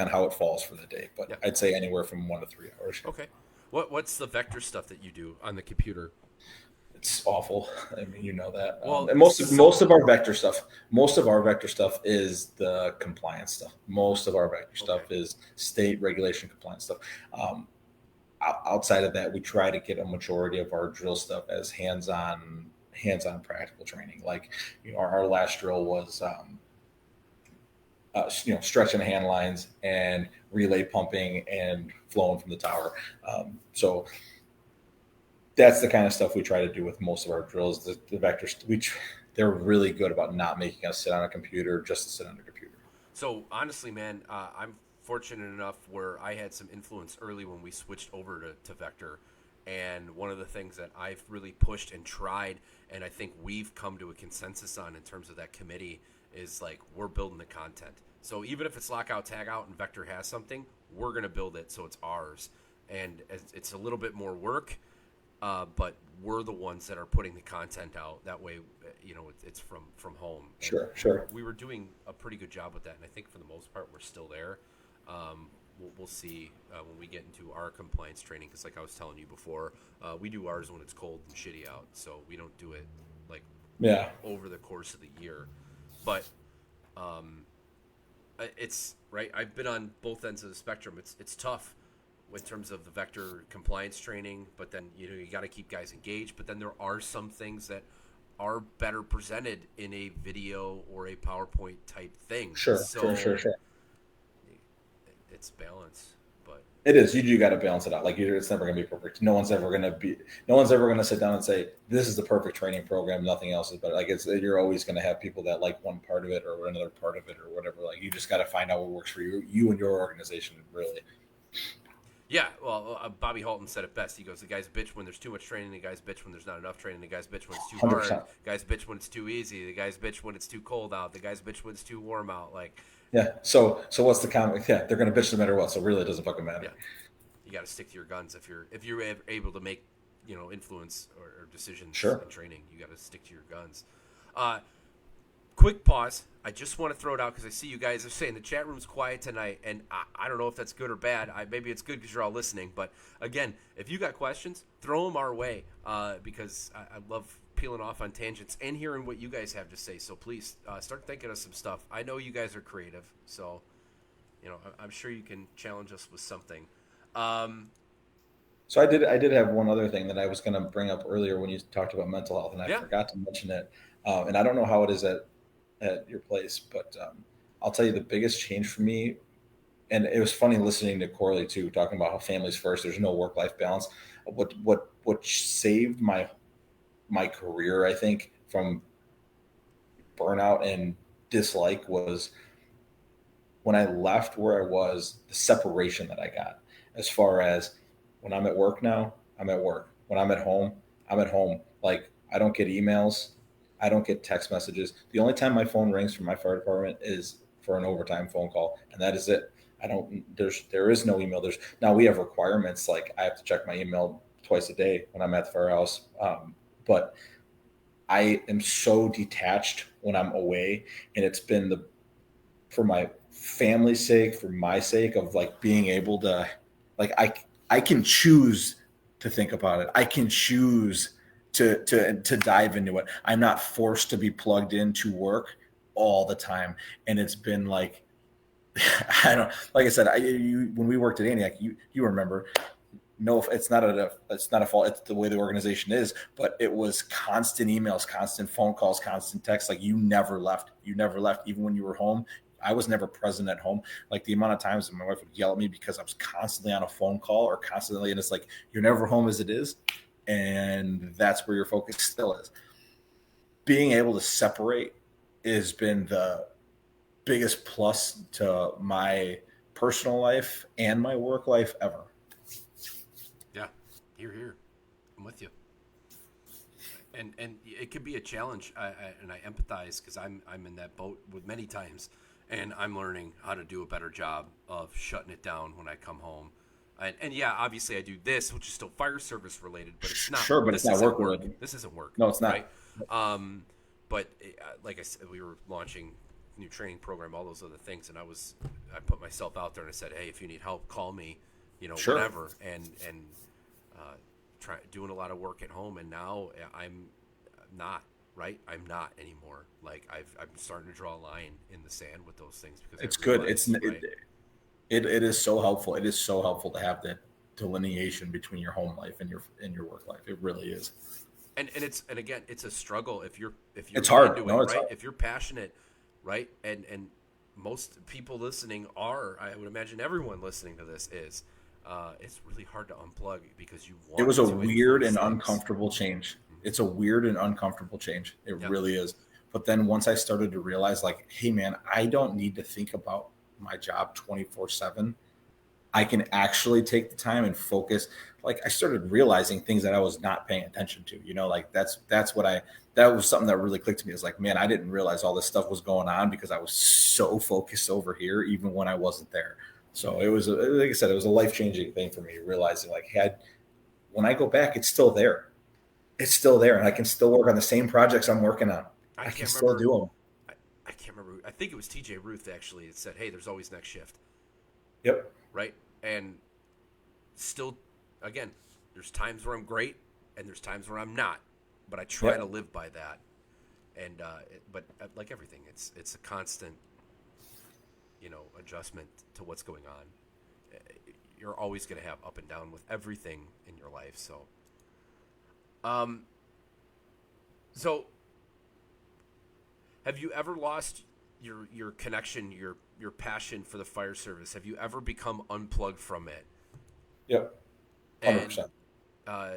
how it falls for the day. But yeah. I'd say anywhere from 1 to 3 hours. Okay. What's the vector stuff that you do on the computer? It's awful. I mean, you know that. Well, and most of our vector stuff is the compliance stuff. Most of our vector stuff is state regulation compliance stuff. Outside of that, we try to get a majority of our drill stuff as hands-on practical training. Like, our last drill was stretching hand lines and relay pumping and flowing from the tower. So that's the kind of stuff we try to do with most of our drills. The vectors, they're really good about not making us sit on a computer just to sit on a computer. So honestly, man, I'm fortunate enough where I had some influence early when we switched over to vector. And one of the things that I've really pushed and tried, and I think we've come to a consensus on in terms of that committee, is like we're building the content. So even if it's lockout, tag out, and vector has something, we're going to build it so it's ours. And it's a little bit more work, but we're the ones that are putting the content out. That way, it's from home. And Sure. We were doing a pretty good job with that, and I think for the most part we're still there. We'll see when we get into our compliance training, because like I was telling you before, we do ours when it's cold and shitty out, so we don't do it over the course of the year. But it's right. I've been on both ends of the spectrum. It's tough in terms of the vector compliance training, but then you got to keep guys engaged. But then there are some things that are better presented in a video or a PowerPoint type thing. Sure, sure, So sure, sure. it's balance, but It is. You do got to balance it out. Like it's never going to be perfect. No one's ever going to sit down and say this is the perfect training program. Nothing else is better. Like you're always going to have people that like one part of it or another part of it or whatever. Like you just got to find out what works for you and your organization. Really. yeah. Well, Bobby Halton said it best. He goes, "The guys bitch when there's too much training. The guys bitch when there's not enough training. The guys bitch when it's too 100%. hard. The guys bitch when it's too easy. The guys bitch when it's too cold out. The guys bitch when it's too warm out. Like, Yeah. So what's the comment? Yeah, they're going to bitch no matter what. So really, it doesn't fucking matter. yeah, you got to stick to your guns if you're able to make influence or decisions Sure. in training. You got to stick to your guns." Quick pause. I just want to throw it out because I see you guys are saying the chat room's quiet tonight, and I don't know if that's good or bad. Maybe it's good because you're all listening. But again, if you got questions, throw them our way because I love peeling off on tangents and hearing what you guys have to say. So please start thinking of some stuff. I know you guys are creative, so I'm sure you can challenge us with something. So I did have one other thing that I was going to bring up earlier when you talked about mental health, and I Yeah. forgot to mention it. And I don't know how it is at your place, but I'll tell you the biggest change for me. And it was funny listening to Corley too, talking about how families first. There's no work life balance. What saved my career, I think, from burnout and dislike was when I left where I was, the separation that I got. As far as when I'm at work now, I'm at work. When I'm at home, I'm at home. Like I don't get emails, I don't get text messages. The only time my phone rings from my fire department is for an overtime phone call, and that is it. I don't. There is no email. There's now we have requirements like I have to check my email twice a day when I'm at the firehouse. But I am so detached when I'm away, and it's been the for my family's sake, for my sake of like being able to like I can choose to think about it. I can choose to dive into it. I'm not forced to be plugged into work all the time. And it's been like I don't like I said, when we worked at Antioch, you remember no, it's not a fault. It's the way the organization is, but it was constant emails, constant phone calls, constant texts. Like you never left. You never left. Even when you were home, I was never present at home. Like the amount of times that my wife would yell at me because I was constantly on a phone call or constantly, and it's like, you're never home as it is. And that's where your focus still is. Being able to separate has been the biggest plus to my personal life and my work life ever. Yeah, here. I'm with you. And it could be a challenge, and I empathize because I'm in that boat with many times, and I'm learning how to do a better job of shutting it down when I come home. And yeah, obviously I do this, which is still fire service related, but it's not. Sure, but this it's not isn't work related. This isn't work. No, it's not. Right? But like I said, we were launching new training program, all those other things, and I put myself out there and I said, hey, if you need help, call me, Sure. whatever, and doing a lot of work at home, and now I'm not right. I'm not anymore. Like I'm starting to draw a line in the sand with those things because It's I good. realize, right? It is so helpful. It is so helpful to have that delineation between your home life and your work life. It really is. And again, it's a struggle if you're It's hard. into No, it, it's right? hard. If you're passionate, right? And most people listening are. I would imagine everyone listening to this is. It's really hard to unplug because you want. It was a to weird and influence things. uncomfortable change. It's a weird and uncomfortable change. It Yep. really is. But then once I started to realize, like, hey, man, I don't need to think about my job 24/7. I can actually take the time and focus. Like I started realizing things that I was not paying attention to. Like that was something that really clicked to me. It's like, man, I didn't realize all this stuff was going on because I was so focused over here, even when I wasn't there. So it was, like I said, it was a life changing thing for me, realizing like, when I go back, it's still there. It's still there, and I can still work on the same projects I'm working on. I I can can't still remember. do them. I can't remember. I think it was T.J. Ruth actually that said, "Hey, there's always next shift." Yep. Right? And still, again, there's times where I'm great and there's times where I'm not, but I try Yep. to live by that. And but like everything, it's a constant, adjustment to what's going on. You're always going to have up and down with everything in your life. So Have you ever lost your connection, your passion for the fire service? Have you ever become unplugged from it? Yep, And 100%. uh,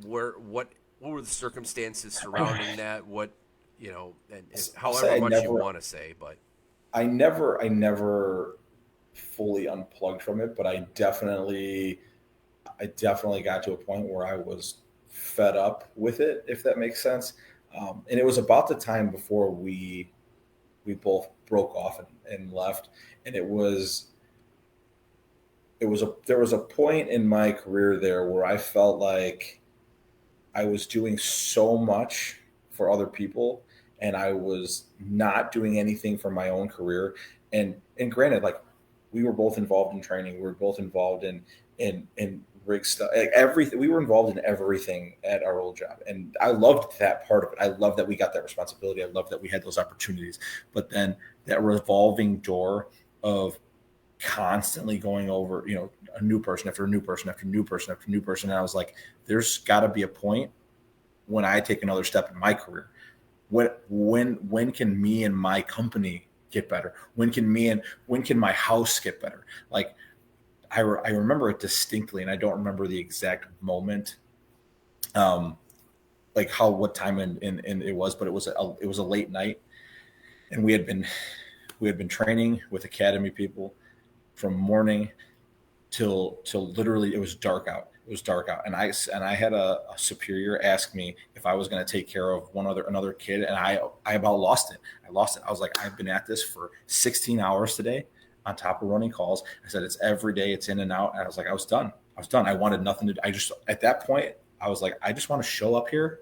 where what were the circumstances surrounding that? What and I'll however say much you want to say, but I never fully unplugged from it, but I definitely got to a point where I was fed up with it, if that makes sense. And it was about the time before we both broke off and left, and it was a there was a point in my career there where I felt like I was doing so much for other people and I was not doing anything for my own career. And granted, like we were both involved in training, we were both involved in rig stuff, like everything. We were involved in everything at our old job, and I loved that part of it. I loved that we got that responsibility. I loved that we had those opportunities. But then that revolving door of constantly going over, a new person after a new person after a new person after a new person. And I was like, there's got to be a point when I take another step in my career. When can me and my company get better? When can my house get better? Like I remember it distinctly, and I don't remember the exact moment, um, like what time in it was, but it was a late night, and we had been training with academy people from morning till literally it was dark out. It was dark out, and I had a superior ask me if I was going to take care of another kid, and I about lost it. I lost it. I was like, I've been at this for 16 hours today, on top of running calls. I said it's every day, it's in and out, and I was like, I was done. I was done. I wanted nothing to. I just at that point, I was like, I just want to show up here,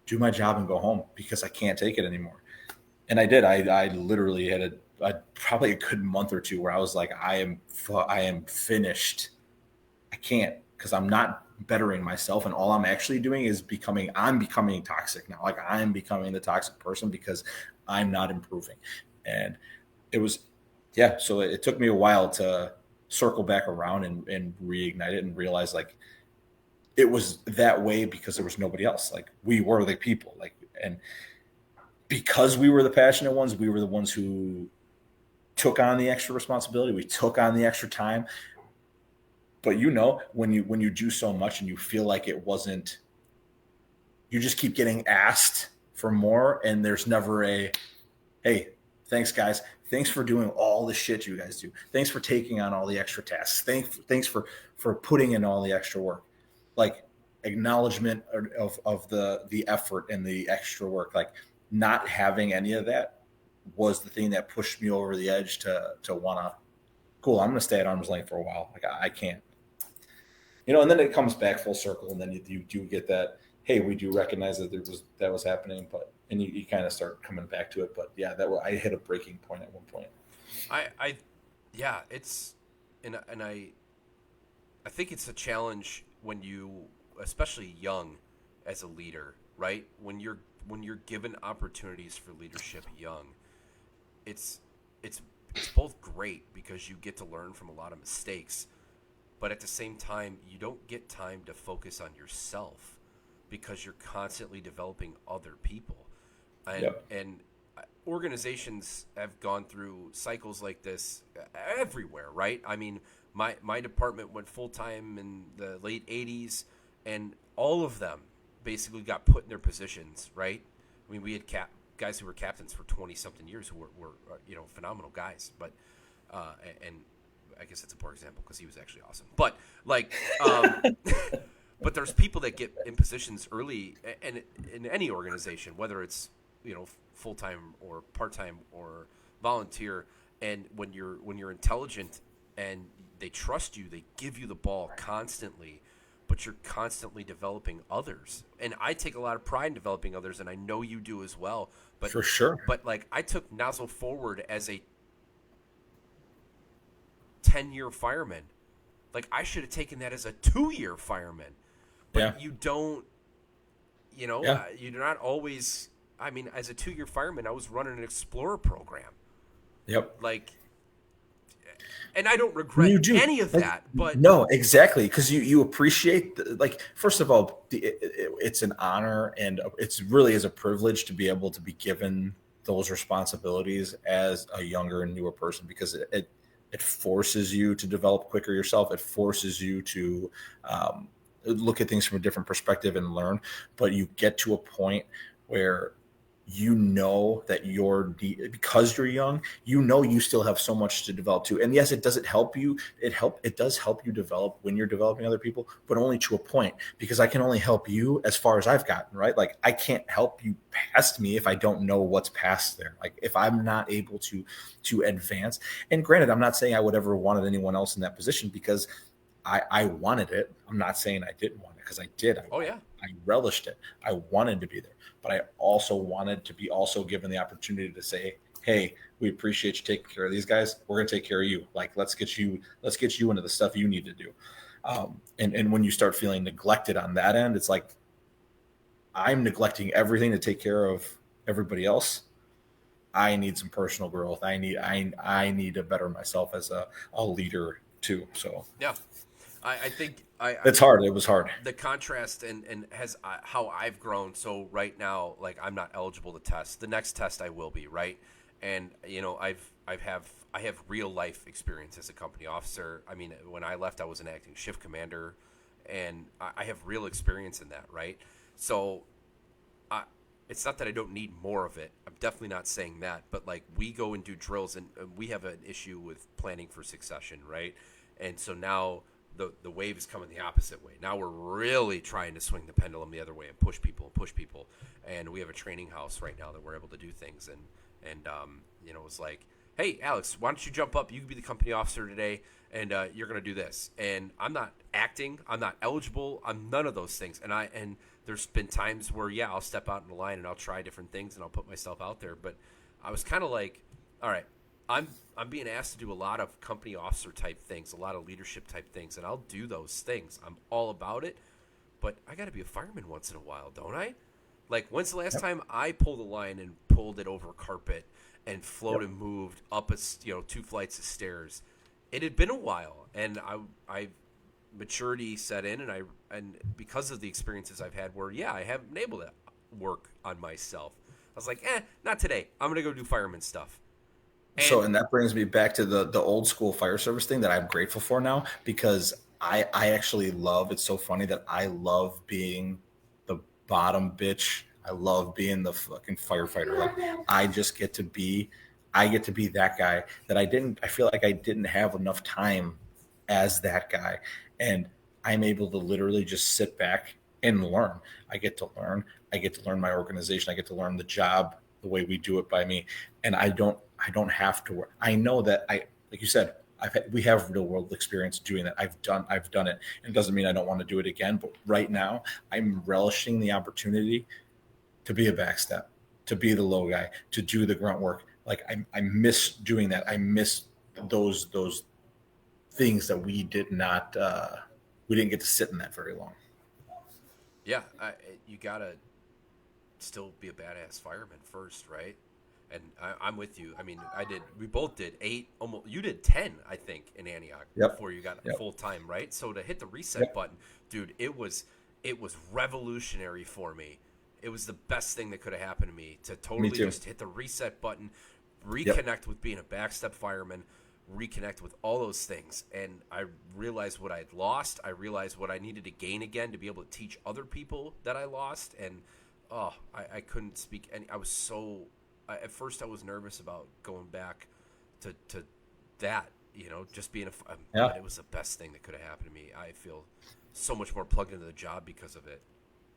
do my job, and go home because I can't take it anymore. And I did. I literally had probably a good month or two where I was like, I am finished. I can't, because I'm not bettering myself, and all I'm actually doing is I'm becoming toxic now. Like I'm becoming the toxic person because I'm not improving. And it was, yeah. So it took me a while to circle back around and reignite it and realize like it was that way because there was nobody else. Like we were the people, like, and because we were the passionate ones, we were the ones who took on the extra responsibility. We took on the extra time. But when you do so much and you feel like it wasn't, you just keep getting asked for more, and there's never hey, thanks guys, thanks for doing all the shit you guys do, thanks for taking on all the extra tasks, thanks for putting in all the extra work, like acknowledgement of the effort and the extra work. Like not having any of that was the thing that pushed me over the edge to wanna, cool, I'm gonna stay at arm's length for a while. Like I can't, and then it comes back full circle, and then you do get that. Hey, we do recognize that that was happening, but and you kind of start coming back to it. But yeah, I hit a breaking point at one point. I yeah, it's and I think it's a challenge when you, especially young, as a leader, right? When you're given opportunities for leadership young, it's it's it's both great because you get to learn from a lot of mistakes, but at the same time, you don't get time to focus on yourself because you're constantly developing other people, and Yep. and organizations have gone through cycles like this everywhere, right? I mean, my department went full time in the late '80s, and all of them basically got put in their positions, right? I mean, we had guys who were captains for 20 something years who were phenomenal guys, but and I guess that's a poor example because he was actually awesome. But like, but there's people that get in positions early, and in any organization, whether it's full time or part time or volunteer, and when you're intelligent and they trust you, they give you the ball constantly, but you're constantly developing others. And I take a lot of pride in developing others, and I know you do as well. But For sure. but like I took Nozzle Forward as a 10-year fireman. Like I should have taken that as a 2-year fireman. Yeah. But you don't, Yeah. you're not always. I mean, as a 2-year fireman, I was running an Explorer program. Yep. Like, And I don't And regret you do, any of like, that, but no, exactly, because you appreciate like, first of all, it's an honor, and it's really is a privilege to be able to be given those responsibilities as a younger and newer person, because it forces you to develop quicker yourself. It forces you to look at things from a different perspective and learn. But you get to a point where you know that because you're young, you know you still have so much to develop too. And yes, it help you. It does help you develop when you're developing other people, but only to a point, because I can only help you as far as I've gotten, right? Like, I can't help you past me if I don't know what's past there. Like, if I'm not able to advance. And granted, I'm not saying I would ever wanted anyone else in that position, because I wanted it. I'm not saying I didn't want it, because I did. oh yeah. I relished it. I wanted to be there, but I also wanted to be also given the opportunity to say, "Hey, we appreciate you taking care of these guys. We're going to take care of you. Like, let's get you into the stuff you need to do." And when you start feeling neglected on that end, it's like, I'm neglecting everything to take care of everybody else. I need some personal growth. I need to better myself as a leader too. So Yeah. I think I it's hard. It was hard. the contrast and has how I've grown. So right now, like, I'm not eligible to test. The next test I will be, right? And I have real life experience as a company officer. I mean, when I left, I was an acting shift commander, and I have real experience in that, right? So it's not that I don't need more of it. I'm definitely not saying that, but like, we go and do drills, and we have an issue with planning for succession, right? And so now the wave is coming the opposite way. Now we're really trying to swing the pendulum the other way and push people. And we have a training house right now that we're able to do things. And it's like, hey, Alex, why don't you jump up? You can be the company officer today, and you're going to do this. And I'm not acting. I'm not eligible. I'm none of those things. And there's been times where, yeah, I'll step out in the line and I'll try different things and I'll put myself out there. But I was kind of like, all right, I'm being asked to do a lot of company officer type things, a lot of leadership type things, and I'll do those things. I'm all about it, but I got to be a fireman once in a while, don't I? Like, when's the last time I pulled a line and pulled it over a carpet and floated and moved up 2 flights of stairs? It had been a while, and I maturity set in, and because of the experiences I've had, where I haven't been able to work on myself, I was like, not today. I'm gonna go do fireman stuff. And that brings me back to the old school fire service thing that I'm grateful for now, because I actually love, it's so funny that I love being the bottom bitch. I love being the fucking firefighter. Like, I get to be that guy that I feel like I didn't have enough time as that guy. And I'm able to literally just sit back and learn. I get to learn. I get to learn my organization. I get to learn the job, the way we do it by me. And I don't have to work. I know that like you said, we have real world experience doing that. I've done it. And it doesn't mean I don't want to do it again. But right now, I'm relishing the opportunity to be a backstep, to be the low guy, to do the grunt work. Like, I miss doing that. I miss those things that we didn't get to sit in that very long. Yeah, you gotta still be a badass fireman first, right? And I'm with you. I mean, we both did 8, almost. You did 10, I think, in Antioch Yep. before you got Yep. full time, right? So to hit the reset Yep. button, dude, it was revolutionary for me. It was the best thing that could have happened to me, to totally too. just hit the reset button, Yep. reconnect with being a backstep fireman, reconnect with all those things. And I realized what I had lost. I realized what I needed to gain again to be able to teach other people that I lost. And I couldn't speak. And I was at first I was nervous about going back to that, just being Yeah. but it was the best thing that could have happened to me. I feel so much more plugged into the job because of it.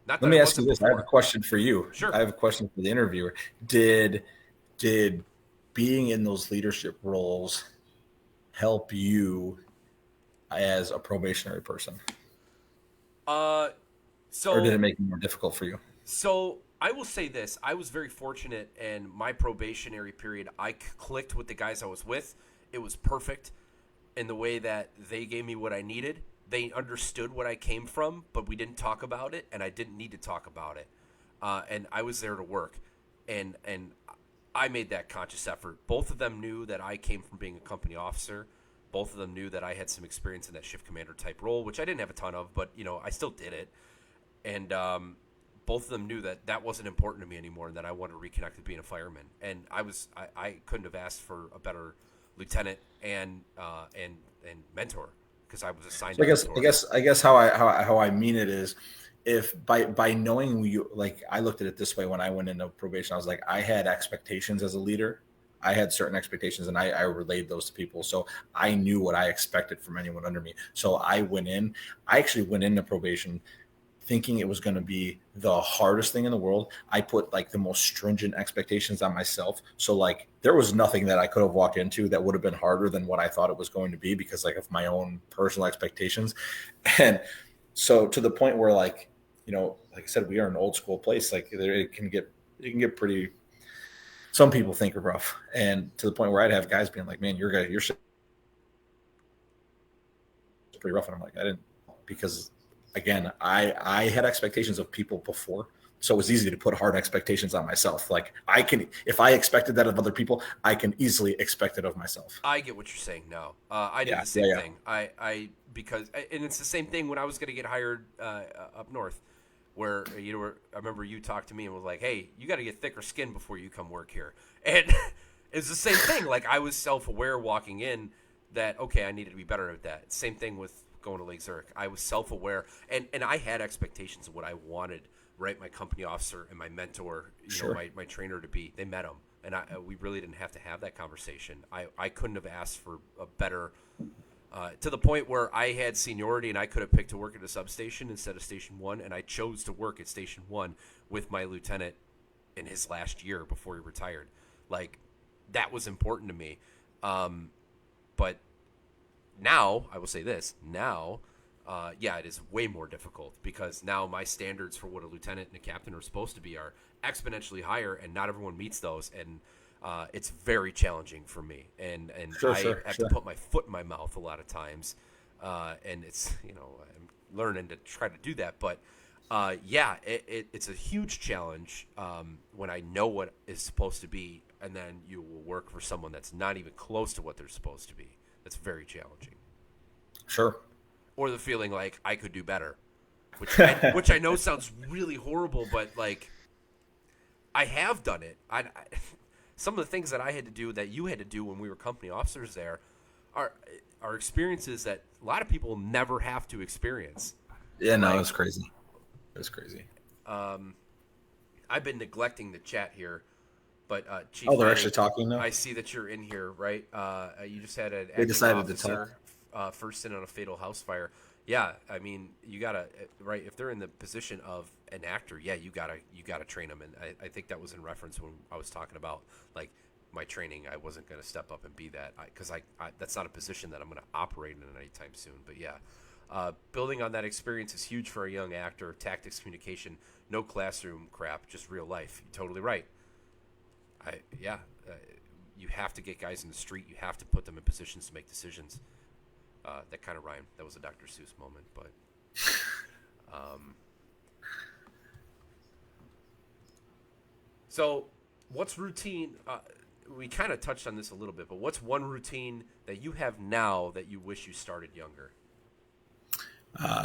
Not that Let me I ask you wasn't this. I have a before. question for you. Sure. I have a question for the interviewer. Did being in those leadership roles help you as a probationary person, Uh, or did it so make it more difficult for you? So I will say this: I was very fortunate in my probationary period. I clicked with the guys I was with. It was perfect in the way that they gave me what I needed. They understood what I came from, but we didn't talk about it, and I didn't need to talk about it. And I was there to work, and I made that conscious effort. Both of them knew that I came from being a company officer. both of them knew that I had some experience in that shift commander type role, which I didn't have a ton of, but I still did it. And both of them knew that that wasn't important to me anymore, and that I wanted to reconnect with being a fireman. And I couldn't have asked for a better lieutenant and mentor, because I was assigned. So a mentor. I guess how I mean it is, if by knowing you, like, I looked at it this way when I went into probation. I was like, I had expectations as a leader. I had certain expectations, and I relayed those to people. So I knew what I expected from anyone under me. So I actually went into probation thinking it was going to be the hardest thing in the world. I put like the most stringent expectations on myself. So like there was nothing that I could have walked into that would have been harder than what I thought it was going to be, because like of my own personal expectations. And so to the point where, like, like I said, we are an old school place. Like it can get pretty, some people think are rough. And to the point where I'd have guys being like, man, your shit is pretty rough. And I'm like, I didn't, because again, I had expectations of people before, so it was easy to put hard expectations on myself. Like if I expected that of other people, I can easily expect it of myself. I get what you're saying now. I did the same thing. Because and it's the same thing when I was going to get hired up north, where I remember you talked to me and was like, "Hey, you got to get thicker skin before you come work here," and it's the same thing. Like I was self-aware walking in that, okay, I needed to be better at that. Same thing with going to Lake Zurich. I was self-aware, and I had expectations of what I wanted, right? My company officer and my mentor, my trainer to be. They met them, and we really didn't have to have that conversation. I couldn't have asked for a better, to the point where I had seniority and I could have picked to work at a substation instead of Station 1, and I chose to work at Station 1 with my lieutenant in his last year before he retired. Like, that was important to me. But now, I will say this, it is way more difficult, because now my standards for what a lieutenant and a captain are supposed to be are exponentially higher, and not everyone meets those, and it's very challenging for me. And I have to put my foot in my mouth a lot of times, and it's, I'm learning to try to do that. But, it's a huge challenge when I know what is supposed to be, and then you will work for someone that's not even close to what they're supposed to be. That's very challenging. Sure. Or the feeling like I could do better, which I know sounds really horrible, but like I have done it. Some of the things that I had to do that you had to do when we were company officers there are experiences that a lot of people never have to experience. Yeah, no, it's crazy. It's crazy. I've been neglecting the chat here. But Chief, they're actually talking now. I see that you're in here, right? You just had an They decided officer, to talk. First in on a fatal house fire. Yeah, I mean, you gotta, right? If they're in the position of an actor, yeah, you gotta train them. And I think that was in reference when I was talking about like my training. I wasn't gonna step up and be that, because I that's not a position that I'm gonna operate in anytime soon. But yeah, building on that experience is huge for a young actor. Tactics, communication, no classroom crap, just real life. You're totally right. You have to get guys in the street. You have to put them in positions to make decisions. That kind of rhymed. That was a Dr. Seuss moment, but so what's routine? We kind of touched on this a little bit, but what's one routine that you have now that you wish you started younger?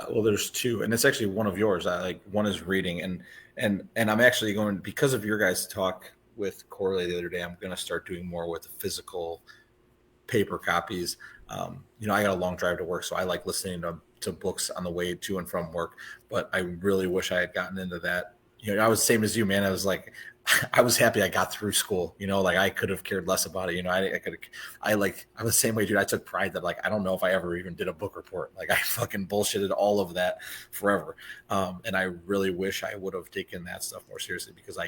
Well, there's two, and it's actually one of yours. One is reading, and I'm actually going, because of your guys' talk with Corley the other day, I'm going to start doing more with physical paper copies. I got a long drive to work, so I like listening to books on the way to and from work, but I really wish I had gotten into that. I was the same as you, man. I was like, I was happy I got through school, like I could have cared less about it. I'm the same way, dude. I took pride that, like, I don't know if I ever even did a book report. Like I fucking bullshitted all of that forever. And I really wish I would have taken that stuff more seriously, because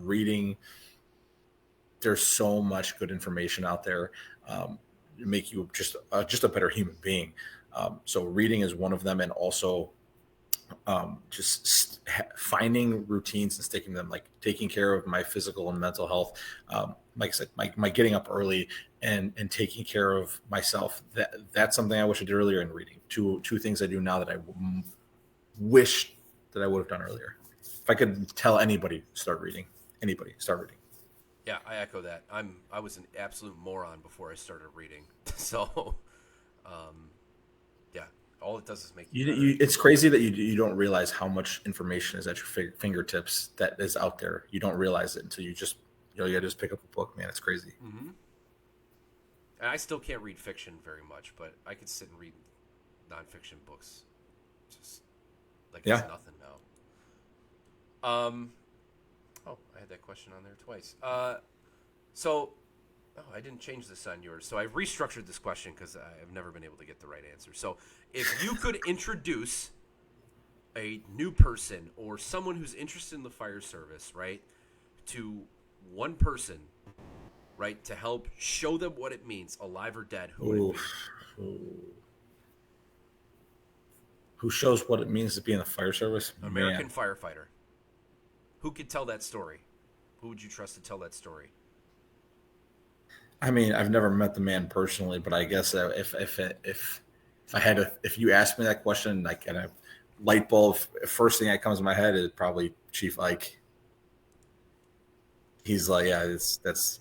reading, there's so much good information out there, make you just a better human being. So reading is one of them, and also finding routines and sticking to them, like taking care of my physical and mental health. Like I said, my getting up early and taking care of myself. That's something I wish I did earlier in reading. Two things I do now that I wish that I would have done earlier. If I could tell anybody, start reading. Yeah, I echo that. I was an absolute moron before I started reading. So, um, yeah, all it does is make you better. It's crazy that you don't realize how much information is at your fingertips that is out there. You don't realize it until you gotta just pick up a book, man. It's crazy. Hmm. And I still can't read fiction very much, but I could sit and read nonfiction books, just like it's Yeah. nothing now. Oh, I had that question on there twice. So, oh, I didn't change this on yours. So I restructured this question because I've never been able to get the right answer. So, if you could introduce a new person or someone who's interested in the fire service, right, to one person, right, to help show them what it means, alive or dead, who would it Ooh. be? Who shows what it means to be in the fire service? American Man. firefighter. Who could tell that story? Who would you trust to tell that story? I mean, I've never met the man personally, but I guess if I had to, if you asked me that question, like, and a light bulb, first thing that comes to my head is probably Chief Ike. He's like, yeah, that's.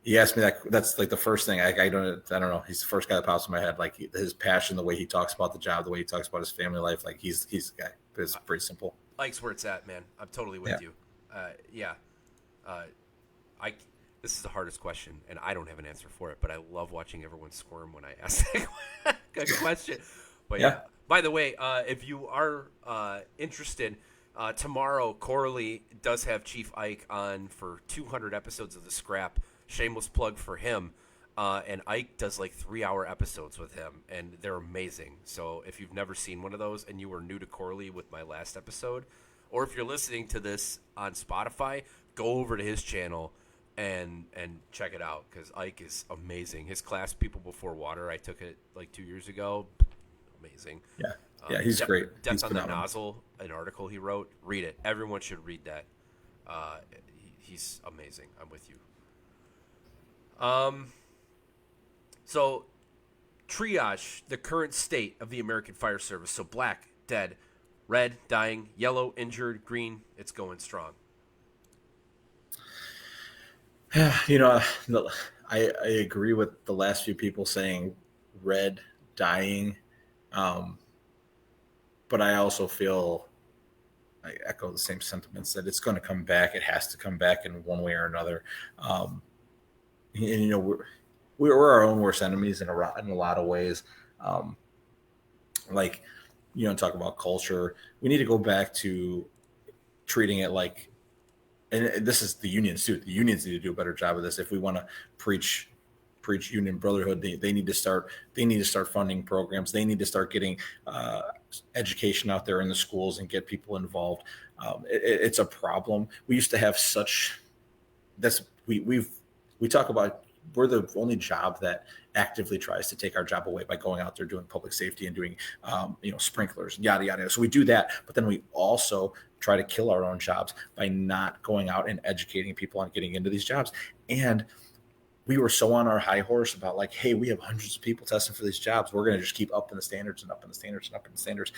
He asked me that. That's like the first thing. I don't know. He's the first guy that pops in my head. Like his passion, the way he talks about the job, the way he talks about his family life. Like he's the guy. It's pretty simple. Ike's where it's at, man. I'm totally Yeah. with you. Yeah. Uh, I. This is the hardest question, and I don't have an answer for it. But I love watching everyone squirm when I ask that question. But yeah. Yeah. By the way, if you are interested, tomorrow Corley does have Chief Ike on for 200 episodes of The Scrap. Shameless plug for him. And Ike does like 3-hour episodes with him, and they're amazing. So if you've never seen one of those and you were new to Corley with my last episode, or if you're listening to this on Spotify, go over to his channel and check it out because Ike is amazing. His class, People Before Water, I took it like 2 years ago. Amazing. Yeah. Yeah. He's great. Death He's on the phenomenal. Nozzle, an article he wrote. Read it. Everyone should read that. He's amazing. I'm with you. So triage the current state of the American Fire Service. So black, dead, red, dying, yellow, injured, green. It's going strong. You know, I agree with the last few people saying red dying, um, but I also feel I echo the same sentiments that it's going to come back. It has to come back in one way or another. And you know, we're our own worst enemies in a lot of ways. Um, like, you know, talk about culture. We need to go back to treating it like, and this is the unions too. The unions need to do a better job of this if we want to preach union brotherhood. They need to start funding programs. They need to start getting education out there in the schools and get people involved. It's a problem. We used to have such that's we talk about we're the only job that actively tries to take our job away by going out there doing public safety and doing sprinklers, yada yada. So we do that, but then we also try to kill our own jobs by not going out and educating people on getting into these jobs. And we were so on our high horse about like, hey, we have hundreds of people testing for these jobs. We're going to just keep upping the standards and upping the standards and upping the standards.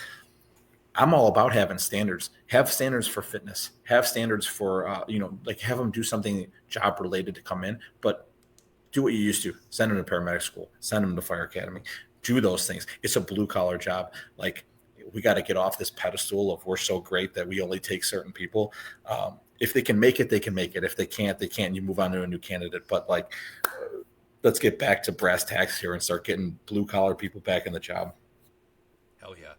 I'm all about having standards. Have standards for fitness. Have standards for like have them do something job related to come in, but do what you used to. Send them to paramedic school. Send them to fire academy. Do those things. It's a blue collar job. Like we got to get off this pedestal of we're so great that we only take certain people. If they can make it, they can make it. If they can't, they can't. You move on to a new candidate. But like, let's get back to brass tacks here and start getting blue collar people back in the job. Hell yeah.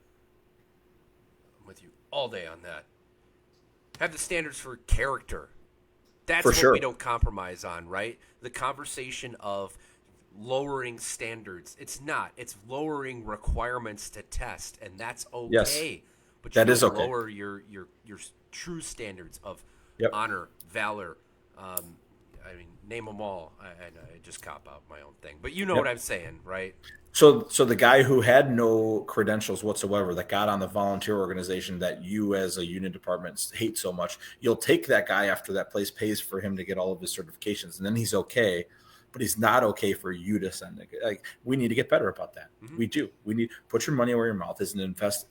I'm with you all day on that. Have the standards for character. That's For what sure. we don't compromise on, right? The conversation of lowering standards. It's not. It's lowering requirements to test, and that's okay. Yes, But you that don't is okay. lower your true standards of Yep. honor, valor. I mean, name them all. I just cop out my own thing, but you know what Yep. I'm saying, right? So the guy who had no credentials whatsoever that got on the volunteer organization that you as a union department hate so much, you'll take that guy after that place pays for him to get all of his certifications, and then he's okay, but he's not okay for you to send it. Like we need to get better about that. Mm-hmm. We do. We need put your money where your mouth is and invest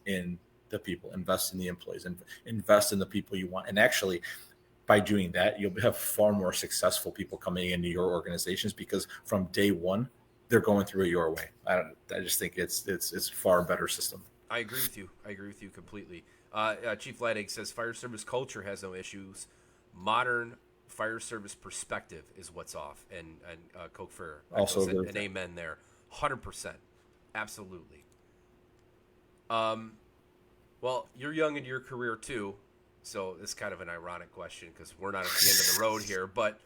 in the people, invest in the employees, and invest in the people you want. And actually, by doing that, you'll have far more successful people coming into your organizations because from day one, they're going through it your way. I just think it's far better system. I agree with you. I agree with you completely. Chief Leidig says fire service culture has no issues. Modern fire service perspective is what's off. And Coke Fair Also, an amen there. 100%. Absolutely. Well, you're young in your career too, so it's kind of an ironic question because we're not at the end of the road here. But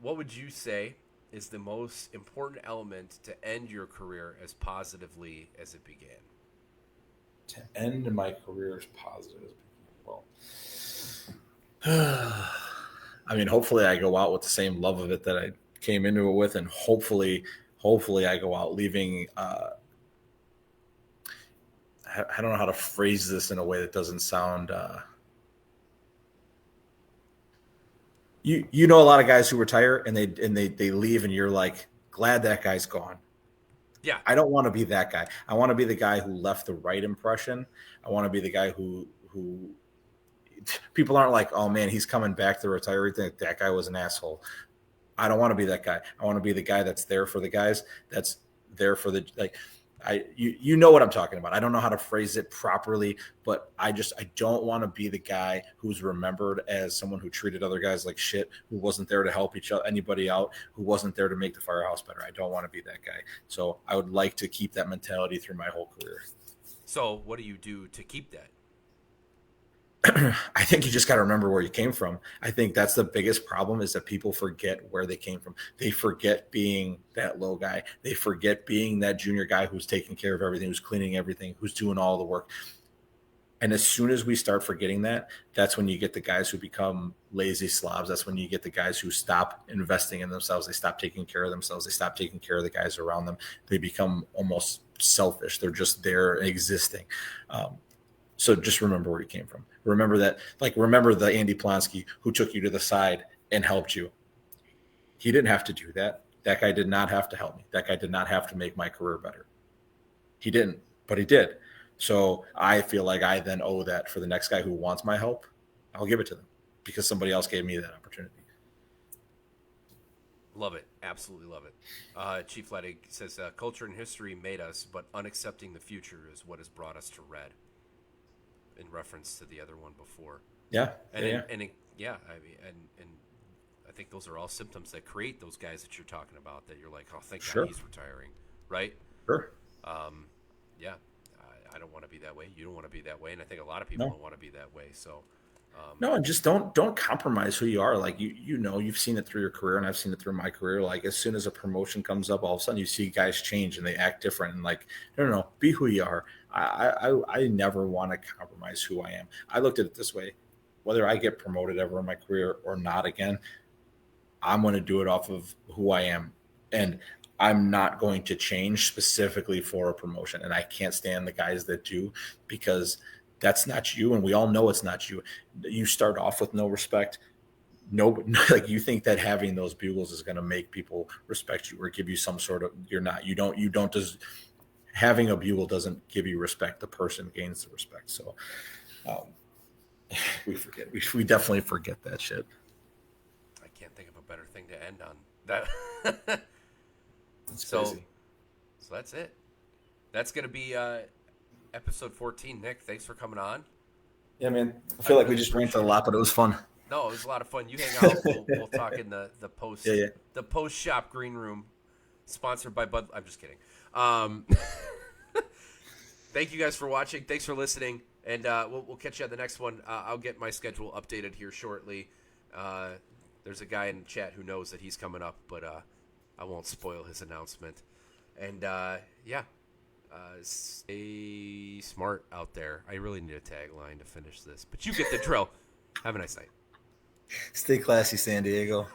what would you say is the most important element to end your career as positively as it began? To end my career as positive, well, I mean, hopefully I go out with the same love of it that I came into it with, and hopefully I go out leaving. I don't know how to phrase this in a way that doesn't sound. You know a lot of guys who retire and they leave, and you're like glad that guy's gone. Yeah. I don't want to be that guy. I want to be the guy who left the right impression. I want to be the guy who people aren't like, oh man, he's coming back to retire. You think that guy was an asshole. I don't want to be that guy. I want to be the guy that's there for the guys. That's there for the like. You know what I'm talking about. I don't know how to phrase it properly, but I don't want to be the guy who's remembered as someone who treated other guys like shit, who wasn't there to help anybody out, who wasn't there to make the firehouse better. I don't want to be that guy. So I would like to keep that mentality through my whole career. So what do you do to keep that? I think you just got to remember where you came from. I think that's the biggest problem is that people forget where they came from. They forget being that low guy. They forget being that junior guy who's taking care of everything, who's cleaning everything, who's doing all the work. And as soon as we start forgetting that, that's when you get the guys who become lazy slobs. That's when you get the guys who stop investing in themselves. They stop taking care of themselves. They stop taking care of the guys around them. They become almost selfish. They're just there existing. So just remember where you came from. Remember that, remember the Andy Plonsky who took you to the side and helped you. He didn't have to do that. That guy did not have to help me. That guy did not have to make my career better. He didn't, but he did. So I feel like I then owe that for the next guy who wants my help. I'll give it to them because somebody else gave me that opportunity. Love it. Absolutely love it. Chief Leidig says, culture and history made us, but unaccepting the future is what has brought us to red. In reference to the other one before. Yeah. I mean, and I think those are all symptoms that create those guys that you're talking about that you're like, oh, thank God he's retiring. Right? Sure. Yeah. I don't want to be that way. You don't want to be that way. And I think a lot of people don't want to be that way. So, no, and just don't compromise who you are. Like you've seen it through your career, and I've seen it through my career. Like as soon as a promotion comes up, all of a sudden you see guys change and they act different. And like, no, be who you are. I never want to compromise who I am. I looked at it this way: whether I get promoted ever in my career or not again, I'm going to do it off of who I am, and I'm not going to change specifically for a promotion. And I can't stand the guys that do, because that's not you. And we all know it's not you. You start off with no respect. No, like you think that having those bugles is going to make people respect you or give you some sort of, you don't just having a bugle doesn't give you respect. The person gains the respect. So we forget, we definitely forget that shit. I can't think of a better thing to end on that. So that's it. That's going to be episode 14. Nick, thanks for coming on. Yeah, man. I feel like we just ranted a lot, but it was fun. No, it was a lot of fun. You hang out. We'll talk in the post the post shop green room, sponsored by Bud. I'm just kidding. Thank you guys for watching. Thanks for listening, and we'll catch you on the next one. I'll get my schedule updated here shortly. There's a guy in the chat who knows that he's coming up, but I won't spoil his announcement. And stay smart out there. I really need a tagline to finish this, but you get the drill. Have a nice night. Stay classy, San Diego.